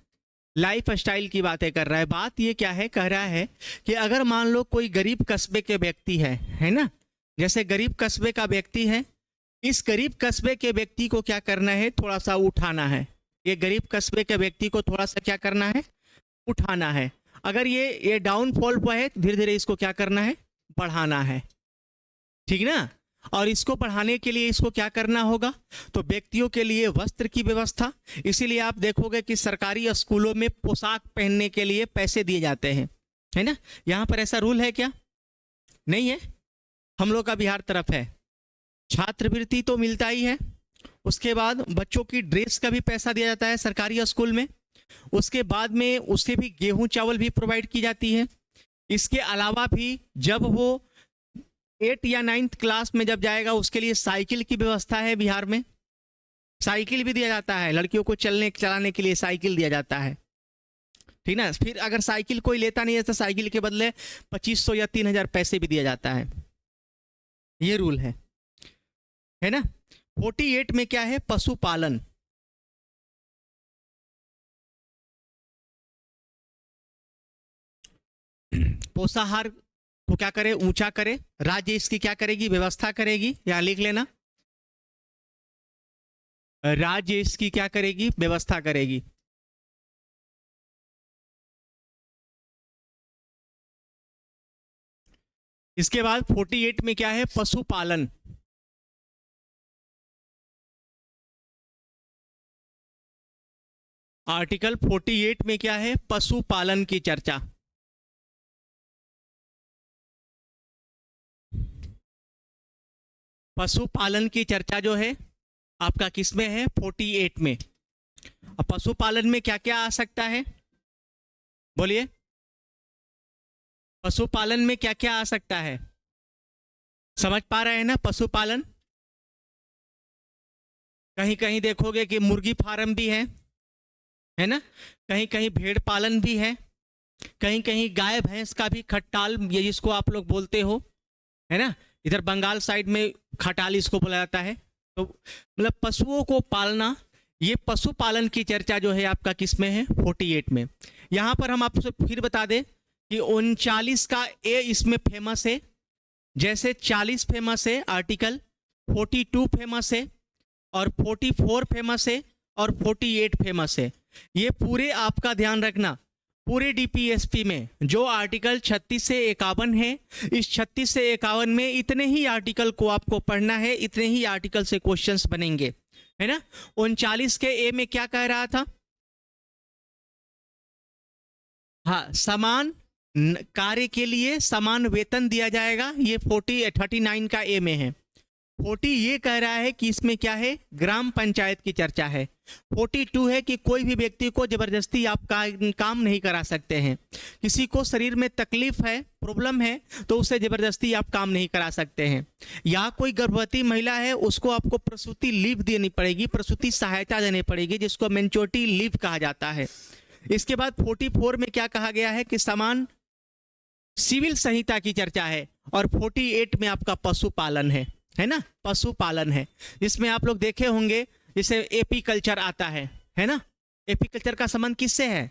लाइफ स्टाइल की बातें कर रहा है। बात ये क्या है, कह रहा है कि अगर मान लो कोई गरीब कस्बे के व्यक्ति है ना, जैसे गरीब कस्बे का व्यक्ति है, इस गरीब कस्बे के व्यक्ति को क्या करना है, थोड़ा सा उठाना है। ये गरीब कस्बे के व्यक्ति को थोड़ा सा क्या करना है, उठाना है। अगर ये डाउनफॉल पर है, धीरे धीरे इसको क्या करना है, बढ़ाना है, ठीक ना। और इसको बढ़ाने के लिए इसको क्या करना होगा, तो व्यक्तियों के लिए वस्त्र की व्यवस्था। इसीलिए आप देखोगे कि सरकारी स्कूलों में पोशाक पहनने के लिए पैसे दिए जाते हैं, है ना। यहाँ पर ऐसा रूल है क्या, नहीं है, हम लोग का बिहार तरफ है। छात्रवृत्ति तो मिलता ही है, उसके बाद बच्चों की ड्रेस का भी पैसा दिया जाता है सरकारी स्कूल में, उसके बाद में उससे भी गेहूं चावल भी प्रोवाइड की जाती है। इसके अलावा भी जब वो 8 या 9th क्लास में जब जाएगा, उसके लिए साइकिल की व्यवस्था है बिहार में, साइकिल भी दिया जाता है, लड़कियों को चलाने के लिए साइकिल दिया जाता है, ठीक ना। फिर अगर साइकिल कोई लेता नहीं है तो साइकिल के बदले 2500 या 3000 पैसे भी दिया जाता है, ये रूल है ना। 48 में क्या है, पशुपालन। पोषाहार को क्या करे, ऊंचा करे। राज्य इसकी क्या करेगी, व्यवस्था करेगी, या लिख लेना, राज्य इसकी क्या करेगी, व्यवस्था करेगी। इसके बाद 48 में क्या है, पशुपालन। आर्टिकल 48 में क्या है, पशुपालन की चर्चा। पशुपालन की चर्चा जो है आपका किस में है, 48 में। अब पशुपालन में क्या क्या आ सकता है, बोलिए, पशुपालन में क्या क्या आ सकता है, समझ पा रहे हैं ना। पशुपालन कहीं कहीं देखोगे कि मुर्गी फार्म भी है ना, कहीं कहीं भेड़ पालन भी है, कहीं कहीं गाय भैंस का भी खट्टाल, ये जिसको आप लोग बोलते हो, है ना, इधर बंगाल साइड में खटाल इसको बोला जाता है। तो मतलब पशुओं को पालना, ये पशुपालन की चर्चा जो है आपका किस में है, 48 में। यहां पर हम आपसे फिर बता दें कि 39 का ए इसमें फेमस है, जैसे 40 फेमस है, आर्टिकल 42 फेमस है, और 44 फेमस है, और 48 फेमस है। ये पूरे आपका ध्यान रखना, पूरे डीपीएसपी में जो आर्टिकल 36 से 51 है, इस 36 से 51 में इतने ही आर्टिकल को आपको पढ़ना है, इतने ही आर्टिकल से क्वेश्चंस बनेंगे, है ना। 39 के ए में क्या कह रहा था, हाँ, समान कार्य के लिए समान वेतन दिया जाएगा, ये 39 का ए में है। 40 ये कह रहा है कि इसमें क्या है, ग्राम पंचायत की चर्चा है। 42 है कि कोई भी व्यक्ति को जबरदस्ती आप काम नहीं करा सकते हैं। किसी को शरीर में तकलीफ है, प्रॉब्लम है, तो उसे जबरदस्ती आप काम नहीं करा सकते हैं। या कोई गर्भवती महिला है, उसको आपको प्रसूति लीव देनी पड़ेगी, प्रसूति सहायता देनी पड़ेगी, जिसको मेंचोरिटी लीव कहा जाता है। इसके बाद 44 में क्या कहा गया है कि समान सिविल संहिता की चर्चा है। और 48 में आपका पशुपालन है ना, पशुपालन है, जिसमें आप लोग देखे होंगे जैसे एपीकल्चर आता है ना। एपीकल्चर का संबंध किससे है,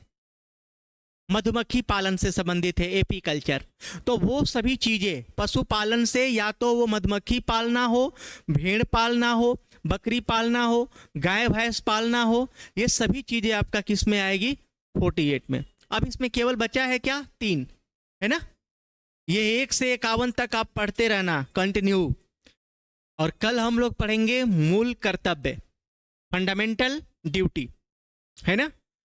मधुमक्खी पालन से संबंधित है एपीकल्चर। तो वो सभी चीजें पशुपालन से, या तो वो मधुमक्खी पालना हो, भेड़ पालना हो, बकरी पालना हो, गाय भैंस पालना हो, ये सभी चीजें आपका किस में आएगी, 48 में। अब इसमें केवल बचा है क्या, 3, है ना। ये 1 से 51 तक आप पढ़ते रहना कंटिन्यू। और कल हम लोग पढ़ेंगे मूल कर्तव्य, फंडामेंटल ड्यूटी, है ना।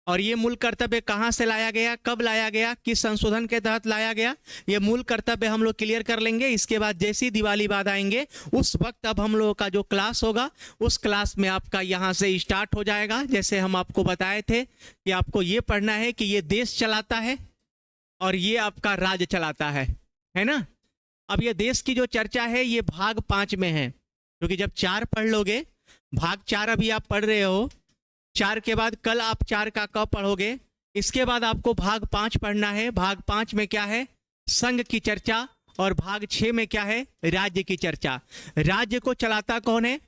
और ये मूल कर्तव्य कहाँ से लाया गया, कब लाया गया, किस संशोधन के तहत लाया गया, ये मूल कर्तव्य हम लोग क्लियर कर लेंगे। इसके बाद जैसी दिवाली बाद आएंगे उस वक्त अब हम लोगों का जो क्लास होगा, उस क्लास में आपका यहाँ से स्टार्ट हो जाएगा। जैसे हम आपको बताए थे कि आपको ये पढ़ना है कि ये देश चलाता है और ये आपका राज्य चलाता है ना। अब ये देश की जो चर्चा है ये भाग 5 में है, क्योंकि जब 4 पढ़ लोगे, भाग 4 अभी आप पढ़ रहे हो, 4 के बाद कल आप 4 का क पढ़ोगे। इसके बाद आपको भाग 5 पढ़ना है। भाग 5 में क्या है, संघ की चर्चा। और भाग 6 में क्या है, राज्य की चर्चा। राज्य को चलाता कौन है,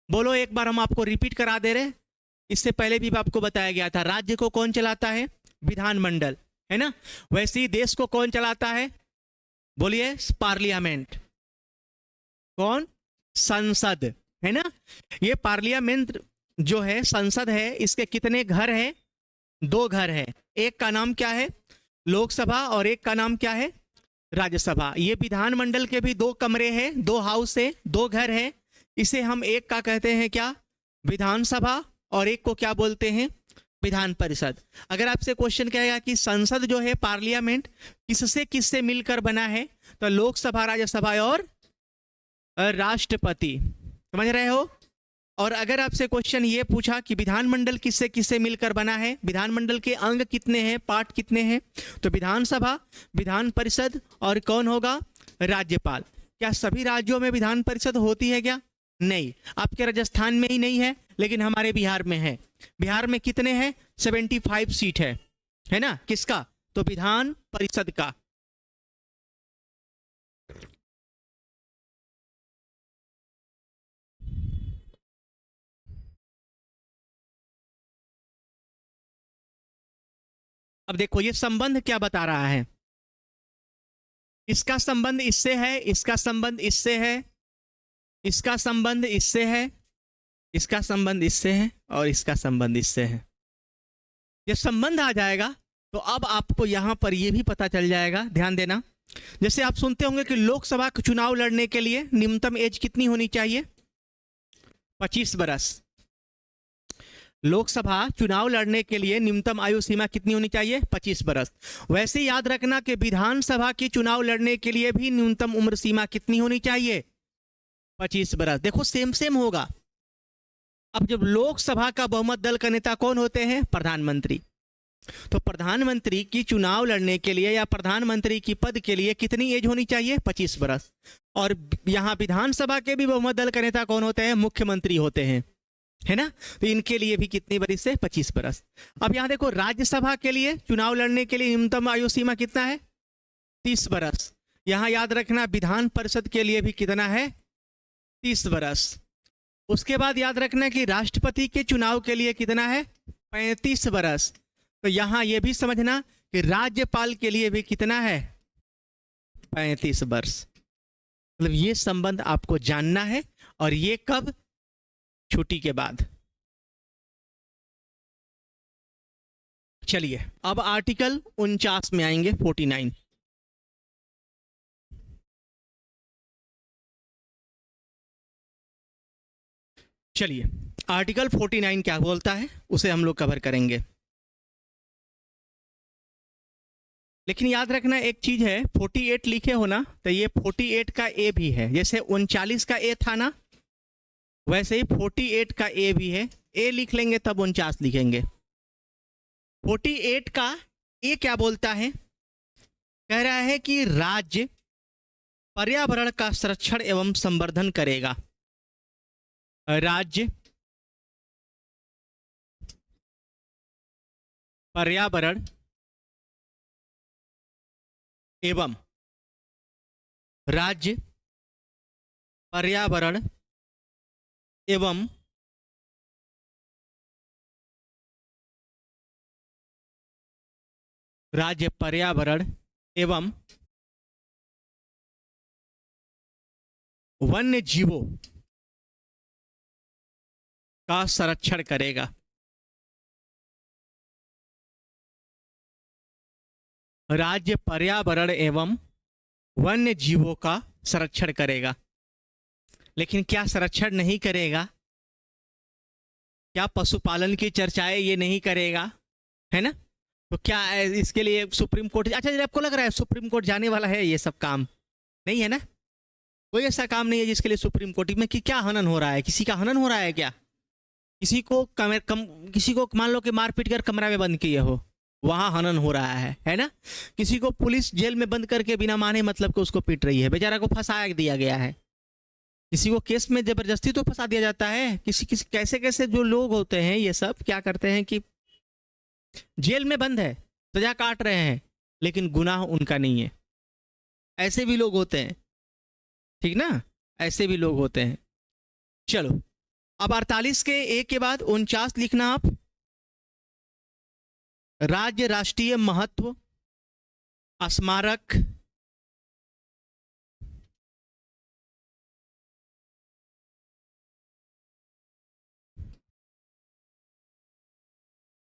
बोलो एक बार, हम आपको रिपीट करा दे रहे, इससे पहले भी आपको बताया गया था। राज्य को कौन चलाता है, विधानमंडल, है ना। वैसे ही देश को कौन चलाता है, बोलिए, पार्लियामेंट। कौन, संसद, है ना। ये पार्लियामेंट जो है, संसद है, इसके कितने घर हैं, 2 घर है। एक का नाम क्या है, लोकसभा, और एक का नाम क्या है, राज्यसभा। ये विधानमंडल के भी 2 कमरे हैं, 2 हाउस है, 2 घर है। इसे हम एक का कहते हैं क्या, विधानसभा, और एक को क्या बोलते हैं, विधान परिषद। अगर आपसे क्वेश्चन कहेगा कि संसद जो है, पार्लियामेंट, किससे किससे मिलकर बना है, तो लोकसभा, राज्यसभा और राष्ट्रपति, समझ रहे हो। और अगर आपसे क्वेश्चन ये पूछा कि विधानमंडल किससे किससे मिलकर बना है, विधानमंडल के अंग कितने हैं, पार्ट कितने हैं, तो विधानसभा, विधान परिषद और कौन होगा, राज्यपाल। क्या सभी राज्यों में विधान परिषद होती है क्या, नहीं। आपके राजस्थान में ही नहीं है, लेकिन हमारे बिहार में है। बिहार में कितने हैं, 75 सीट है ना, किसका, तो विधान परिषद का। अब देखो ये संबंध क्या बता रहा है, इसका संबंध इससे है, इसका संबंध इससे है, इसका संबंध इससे है, इसका संबंध इससे है, और इसका संबंध इससे है। जब संबंध आ जाएगा तो अब आपको यहां पर यह भी पता चल जाएगा, ध्यान देना। जैसे आप सुनते होंगे कि लोकसभा का चुनाव लड़ने के लिए न्यूनतम एज कितनी होनी चाहिए, 25 बरस। लोकसभा चुनाव लड़ने के लिए न्यूनतम आयु सीमा कितनी होनी चाहिए, 25 बरस। वैसे याद रखना कि विधानसभा की चुनाव लड़ने के लिए भी न्यूनतम उम्र सीमा कितनी होनी चाहिए, 25 बरस। देखो सेम सेम होगा। अब जब लोकसभा का बहुमत दल का नेता कौन होते हैं, प्रधानमंत्री, तो प्रधानमंत्री की चुनाव लड़ने के लिए या प्रधानमंत्री की पद के लिए कितनी एज होनी चाहिए, 25 बरस। और यहां विधानसभा के भी बहुमत दल का नेता कौन होते हैं, मुख्यमंत्री होते हैं, है ना। तो इनके लिए भी कितनी बरस से, 25 बरस। अब यहां देखो राज्यसभा के लिए चुनाव लड़ने के लिए न्यूनतम आयु सीमा कितना है, 30 बरस। यहां याद रखना विधान परिषद के लिए भी कितना है, 30 बरस। उसके बाद याद रखना कि राष्ट्रपति के चुनाव के लिए कितना है, 35 बरस। तो यहां यह भी समझना कि राज्यपाल के लिए भी कितना है, 35 वर्ष। मतलब ये संबंध आपको जानना है, और ये कब, छुट्टी के बाद। चलिए अब आर्टिकल 49 में आएंगे, 49। चलिए आर्टिकल 49 क्या बोलता है उसे हम लोग कवर करेंगे। लेकिन याद रखना एक चीज है, 48 लिखे हो ना, तो ये 48 का ए भी है। जैसे 39 का ए था ना, वैसे ही 48 का ए भी है, ए लिख लेंगे तब 49 लिखेंगे। 48 का ए क्या बोलता है? कह रहा है कि राज्य पर्यावरण का संरक्षण एवं संवर्धन करेगा। राज्य पर्यावरण एवं राज्य पर्यावरण एवं राज्य पर्यावरण एवं वन्य जीवों का संरक्षण करेगा। राज्य पर्यावरण एवं वन्य जीवों का संरक्षण करेगा। लेकिन क्या संरक्षण नहीं करेगा? क्या पशुपालन की चर्चाएं ये नहीं करेगा? है ना? तो क्या इसके लिए सुप्रीम कोर्ट, अच्छा आपको लग रहा है सुप्रीम कोर्ट जाने वाला है? ये सब काम नहीं है ना, कोई ऐसा काम नहीं है जिसके लिए सुप्रीम कोर्ट में कि क्या हनन हो रहा है, किसी का हनन हो रहा है क्या? किसी को किसी को मान लो कि मार पीट कर कमरा में बंद किए हो, वहां हनन हो रहा है ना? किसी को पुलिस जेल में बंद करके बिना माने मतलब कि उसको पीट रही है, बेचारा को फंसा दिया गया है। किसी को केस में जबरदस्ती तो फंसा दिया जाता है। किसी किसी कैसे कैसे जो लोग होते हैं ये सब क्या करते हैं कि जेल में बंद है, सजा काट रहे हैं, लेकिन गुनाह उनका नहीं है। ऐसे भी लोग होते हैं, ठीक ना? ऐसे भी लोग होते हैं। चलो अब 48 के एक के बाद 49 लिखना आप। राज्य राष्ट्रीय महत्व स्मारक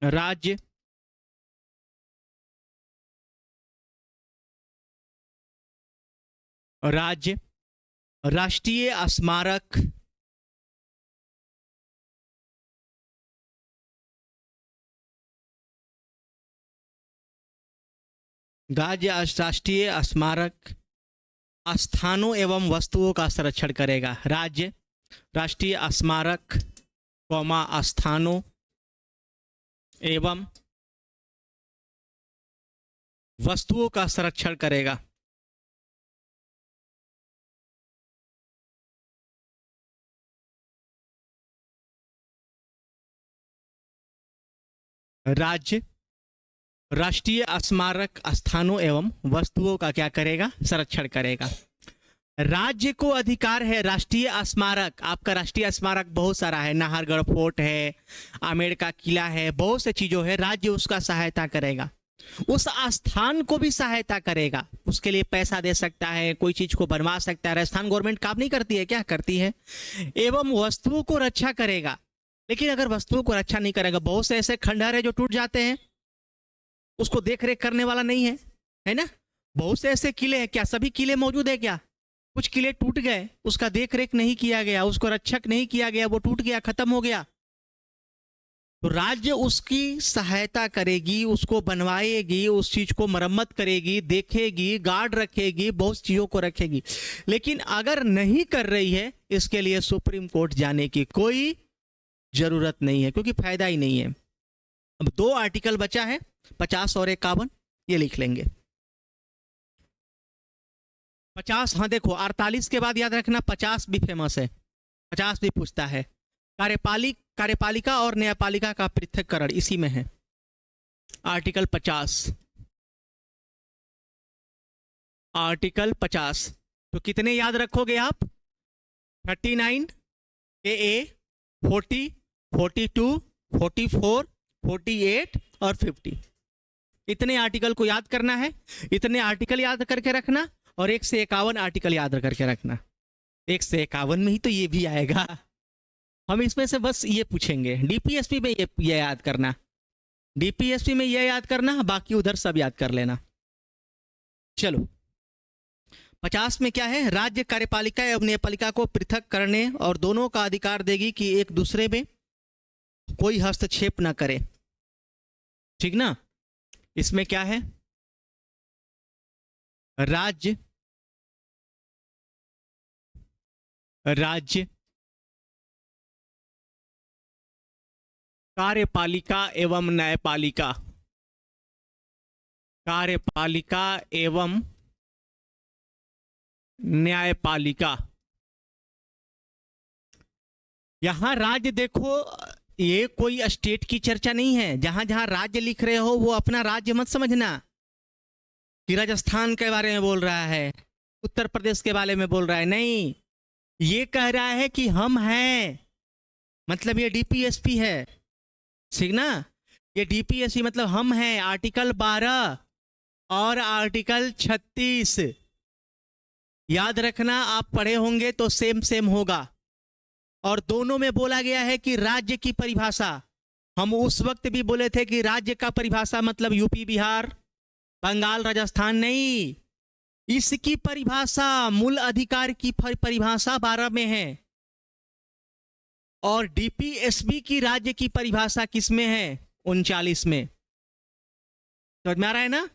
राज्य राज्य राष्ट्रीय स्मारक राज्य राष्ट्रीय स्मारक स्थानों एवं वस्तुओं का संरक्षण करेगा। राज्य राष्ट्रीय स्मारक स्थानों एवं वस्तुओं का संरक्षण करेगा। राज्य राष्ट्रीय स्मारक स्थानों एवं वस्तुओं का क्या करेगा? संरक्षण करेगा। राज्य को अधिकार है राष्ट्रीय स्मारक, आपका राष्ट्रीय स्मारक बहुत सारा है, नाहरगढ़ फोर्ट है, आमेर का किला है, बहुत से चीजों है, राज्य उसका सहायता करेगा। उस स्थान को भी सहायता करेगा, उसके लिए पैसा दे सकता है, कोई चीज को बनवा सकता है। राजस्थान गवर्नमेंट काम नहीं करती है क्या? करती है। एवं वस्तुओं को रक्षा करेगा। लेकिन अगर वस्तुओं को रक्षा नहीं करेगा, बहुत से ऐसे खंडहर है जो टूट जाते हैं, उसको देख रेख करने वाला नहीं है ना? बहुत से ऐसे किले हैं, क्या सभी किले मौजूद है क्या? कुछ किले टूट गए, उसका देख रेख नहीं किया गया, उसको रक्षक नहीं किया गया, वो टूट गया, खत्म हो गया। तो राज्य उसकी सहायता करेगी, उसको बनवाएगी, उस चीज को मरम्मत करेगी, देखेगी, गार्ड रखेगी, बहुत चीजों को रखेगी। लेकिन अगर नहीं कर रही है, इसके लिए सुप्रीम कोर्ट जाने की कोई जरूरत नहीं है, क्योंकि फायदा ही नहीं है। अब 2 आर्टिकल बचा है, 50 और 51, ये लिख लेंगे। 50, हाँ देखो 48 के बाद याद रखना 50 भी फेमस है, 50 भी पूछता है। कार्यपालिका और न्यायपालिका का पृथक्करण इसी में है, आर्टिकल 50। आर्टिकल 50 तो कितने याद रखोगे आप? 39 के ए, 40, 42, 44, 48 और 50। इतने आर्टिकल को याद करना है। इतने आर्टिकल याद करके रखना और 1 से 51 आर्टिकल याद करके रखना। 1 से 51 में ही तो ये भी आएगा। हम इसमें से बस ये पूछेंगे। डीपीएसपी में ये याद करना, डीपीएसपी में ये याद करना, बाकी उधर सब याद कर लेना। चलो 50 में क्या है? राज्य कार्यपालिका एवं न्यायपालिका को पृथक करने और दोनों का अधिकार देगी कि एक दूसरे में कोई हस्तक्षेप ना करे, ठीक ना? इसमें क्या है? राज्य कार्यपालिका एवं न्यायपालिका, कार्यपालिका एवं न्यायपालिका। यहां राज्य देखो, ये कोई स्टेट की चर्चा नहीं है। जहां जहां राज्य लिख रहे हो वो अपना राज्य मत समझना कि राजस्थान के बारे में बोल रहा है, उत्तर प्रदेश के बारे में बोल रहा है, नहीं। ये कह रहा है कि हम हैं, मतलब ये डीपीएसपी है, ठीक ना। ये डीपीएसपी मतलब हम हैं। आर्टिकल 12 और आर्टिकल 36 याद रखना, आप पढ़े होंगे तो सेम सेम होगा। और दोनों में बोला गया है कि राज्य की परिभाषा, हम उस वक्त भी बोले थे कि राज्य का परिभाषा मतलब यूपी, बिहार, बंगाल, राजस्थान नहीं। इसकी परिभाषा, मूल अधिकार की परिभाषा 12 में है। और डीपीएसबी की राज्य की परिभाषा किस में है? 39 में। समझ में आ रहा है ना।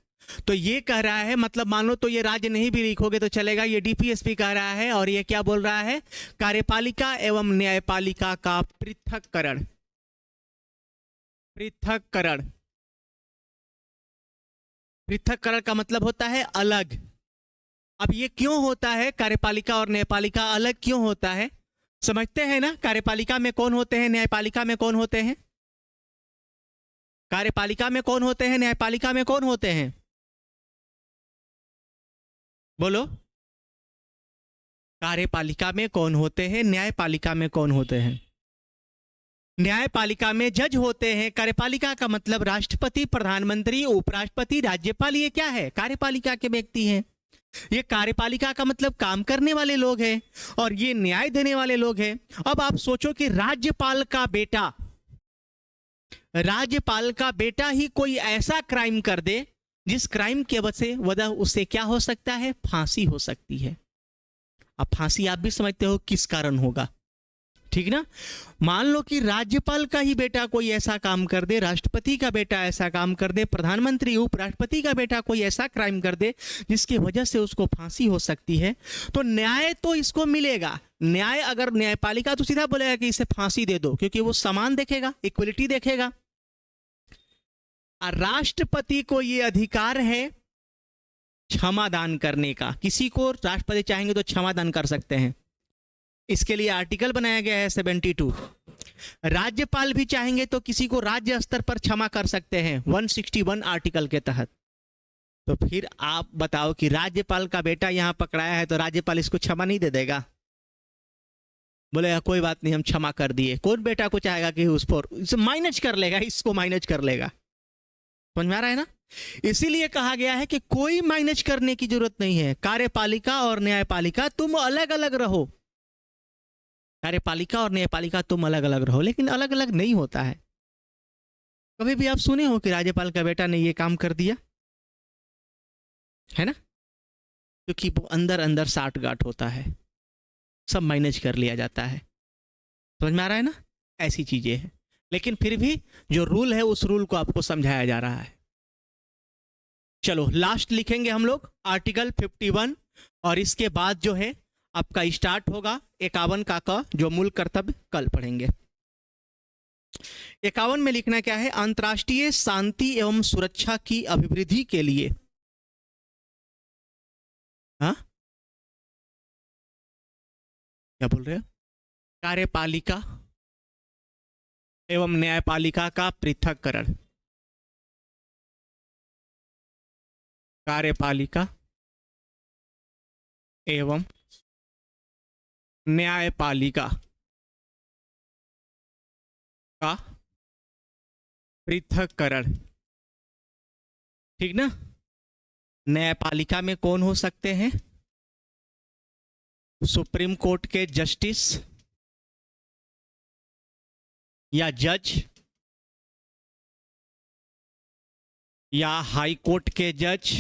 तो ये कह रहा है, मतलब मान लो तो ये राज्य नहीं भी लिखोगे तो चलेगा, ये डीपीएसपी कह रहा है। और ये क्या बोल रहा है? कार्यपालिका एवं न्यायपालिका का पृथक्करण। पृथक्करण, पृथक्करण का मतलब होता है अलग। अब ये क्यों होता है? कार्यपालिका और न्यायपालिका अलग क्यों होता है? समझते हैं ना। कार्यपालिका में कौन होते हैं, न्यायपालिका में कौन होते हैं? कार्यपालिका में कौन होते हैं, न्यायपालिका में कौन होते हैं? बोलो। कार्यपालिका में कौन होते हैं, न्यायपालिका में कौन होते हैं? न्यायपालिका में जज होते हैं। कार्यपालिका का मतलब राष्ट्रपति, प्रधानमंत्री, उपराष्ट्रपति, राज्यपाल, ये क्या है? कार्यपालिका के व्यक्ति हैं। ये कार्यपालिका का मतलब काम करने वाले लोग हैं, और ये न्याय देने वाले लोग हैं। अब आप सोचो कि राज्यपाल का बेटा, राज्यपाल का बेटा ही कोई ऐसा क्राइम कर दे जिस क्राइम के वजह उससे क्या हो सकता है? फांसी हो सकती है। अब फांसी आप भी समझते हो किस कारण होगा, ठीक ना। मान लो कि राज्यपाल का ही बेटा कोई ऐसा काम कर दे, राष्ट्रपति का बेटा ऐसा काम कर दे, प्रधानमंत्री, उपराष्ट्रपति का बेटा कोई ऐसा क्राइम कर दे जिसकी वजह से उसको फांसी हो सकती है, तो न्याय तो इसको मिलेगा। न्याय, अगर न्यायपालिका तो सीधा बोलेगा कि इसे फांसी दे दो, क्योंकि वो समान देखेगा, इक्वलिटी देखेगा। और राष्ट्रपति को ये अधिकार है क्षमादान करने का। किसी को राष्ट्रपति चाहेंगे तो क्षमादान कर सकते हैं, इसके लिए आर्टिकल बनाया गया है 72। राज्यपाल भी चाहेंगे तो किसी को राज्य स्तर पर क्षमा कर सकते हैं 161 आर्टिकल के तहत। तो फिर आप बताओ कि राज्यपाल का बेटा यहां पकड़ाया है तो राज्यपाल इसको क्षमा नहीं दे देगा? बोलेगा कोई बात नहीं, हम क्षमा कर दिए। कौन बेटा को चाहेगा कि उस पर माइनस कर लेगा, इसको माइनस कर लेगा? समझ में आ रहा है ना। इसीलिए कहा गया है कि कोई माइनस करने की जरूरत नहीं है। कार्यपालिका और न्यायपालिका तुम अलग अलग रहो, कार्यपालिका और न्यायपालिका तुम अलग अलग रहो, लेकिन अलग अलग नहीं होता है। कभी भी आप सुने हो कि राज्यपाल का बेटा ने ये काम कर दिया है ना? क्योंकि वो अंदर अंदर साठ गांठ होता है, सब मैनेज कर लिया जाता है। समझ में आ रहा है ना। ऐसी चीजें हैं, लेकिन फिर भी जो रूल है उस रूल को आपको समझाया जा रहा है। चलो लास्ट लिखेंगे हम लोग आर्टिकल 51, और इसके बाद जो है आपका स्टार्ट होगा 51 का जो मूल कर्तव्य कल पढ़ेंगे। 51 में लिखना क्या है? अंतर्राष्ट्रीय शांति एवं सुरक्षा की अभिवृद्धि के लिए, हाँ क्या बोल रहे हो? कार्यपालिका एवं न्यायपालिका का पृथक्करण। कार्यपालिका एवं न्यायपालिका का पृथक्करण, ठीक ना। न्यायपालिका में कौन हो सकते हैं? सुप्रीम कोर्ट के जस्टिस या जज, या हाई कोर्ट के जज,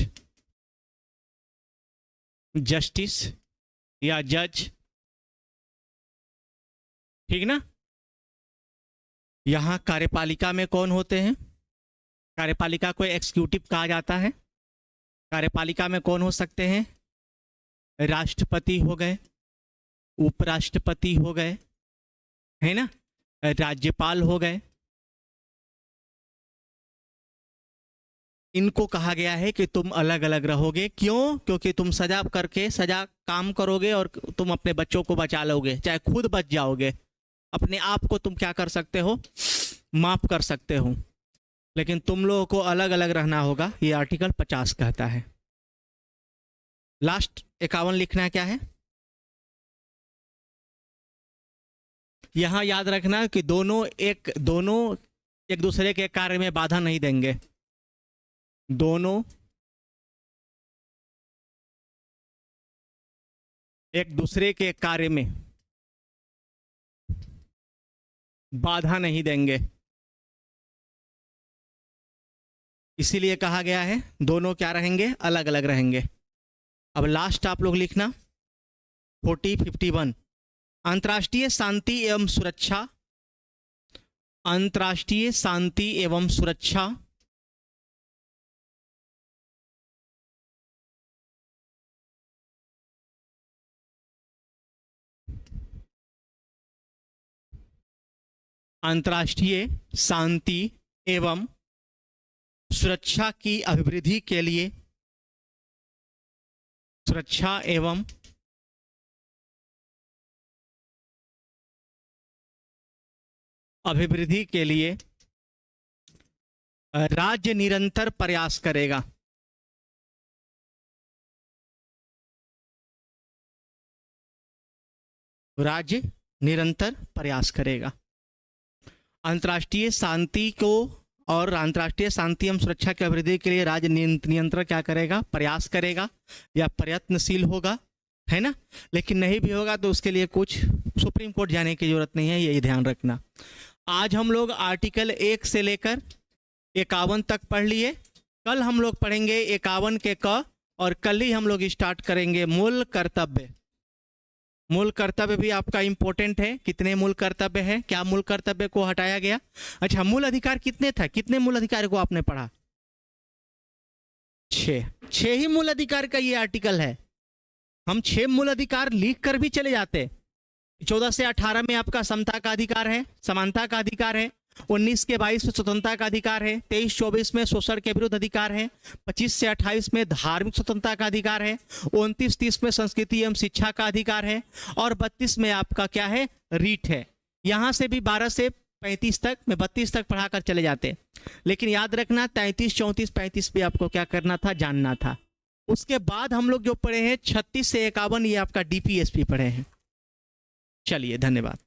जस्टिस या जज, ठीक ना। यहां कार्यपालिका में कौन होते हैं? कार्यपालिका को एग्जीक्यूटिव कहा जाता है। कार्यपालिका में कौन हो सकते हैं? राष्ट्रपति हो गए, उपराष्ट्रपति हो गए, है ना, राज्यपाल हो गए, इनको कहा गया है कि तुम अलग अलग रहोगे। क्यों? क्योंकि तुम सजा करके सजा काम करोगे और तुम अपने बच्चों को बचा लोगे, चाहे खुद बच जाओगे, अपने आप को तुम क्या कर सकते हो, माफ कर सकते हो, लेकिन तुम लोगों को अलग अलग रहना होगा। ये आर्टिकल 50 कहता है। लास्ट 51 लिखना क्या है? यहां याद रखना कि दोनों एक दूसरे के कार्य में बाधा नहीं देंगे। दोनों एक दूसरे के कार्य में बाधा नहीं देंगे, इसीलिए कहा गया है दोनों क्या रहेंगे, अलग अलग रहेंगे। अब लास्ट आप लोग लिखना 51। अंतर्राष्ट्रीय शांति एवं सुरक्षा, अंतर्राष्ट्रीय शांति एवं सुरक्षा अंतर्राष्ट्रीय शांति एवं सुरक्षा की अभिवृद्धि के लिए, सुरक्षा एवं अभिवृद्धि के लिए राज्य निरंतर प्रयास करेगा। राज्य निरंतर प्रयास करेगा। अंतर्राष्ट्रीय शांति को और अंतर्राष्ट्रीय शांति एवं सुरक्षा की अभिवृद्धि के लिए राज्य नियंत्रण क्या करेगा, प्रयास करेगा या प्रयत्नशील होगा, है ना। लेकिन नहीं भी होगा तो उसके लिए कुछ सुप्रीम कोर्ट जाने की जरूरत नहीं है, यही ध्यान रखना। आज हम लोग आर्टिकल 1 से लेकर 51 तक पढ़ लिए। कल हम लोग पढ़ेंगे 51 के क, और कल ही हम लोग स्टार्ट करेंगे मूल कर्तव्य। मूल कर्तव्य भी आपका इंपॉर्टेंट है। कितने मूल कर्तव्य है, क्या मूल कर्तव्य को हटाया गया? अच्छा, मूल अधिकार कितने था, कितने मूल अधिकार को आपने पढ़ा? 6 ही मूल अधिकार का ये आर्टिकल है। हम 6 मूल अधिकार लिख कर भी चले जाते। 14 से 18 में आपका समता का अधिकार है, समानता का अधिकार है। 19 के 22 में स्वतंत्रता का अधिकार है। 23-24 में शोषण के विरुद्ध अधिकार है। 25 से 28 में धार्मिक स्वतंत्रता का अधिकार है। 29-30 में संस्कृति एवं शिक्षा का अधिकार है। और 32 में आपका क्या है, रीट है। यहाँ से भी 12 से 35 तक में 32 तक पढ़ाकर चले जाते, लेकिन याद रखना 33, 34, 35 भी आपको क्या करना था, जानना था। उसके बाद हम लोग जो पढ़े हैं 36 से 51, ये आपका DPSP पढ़े हैं। चलिए, धन्यवाद।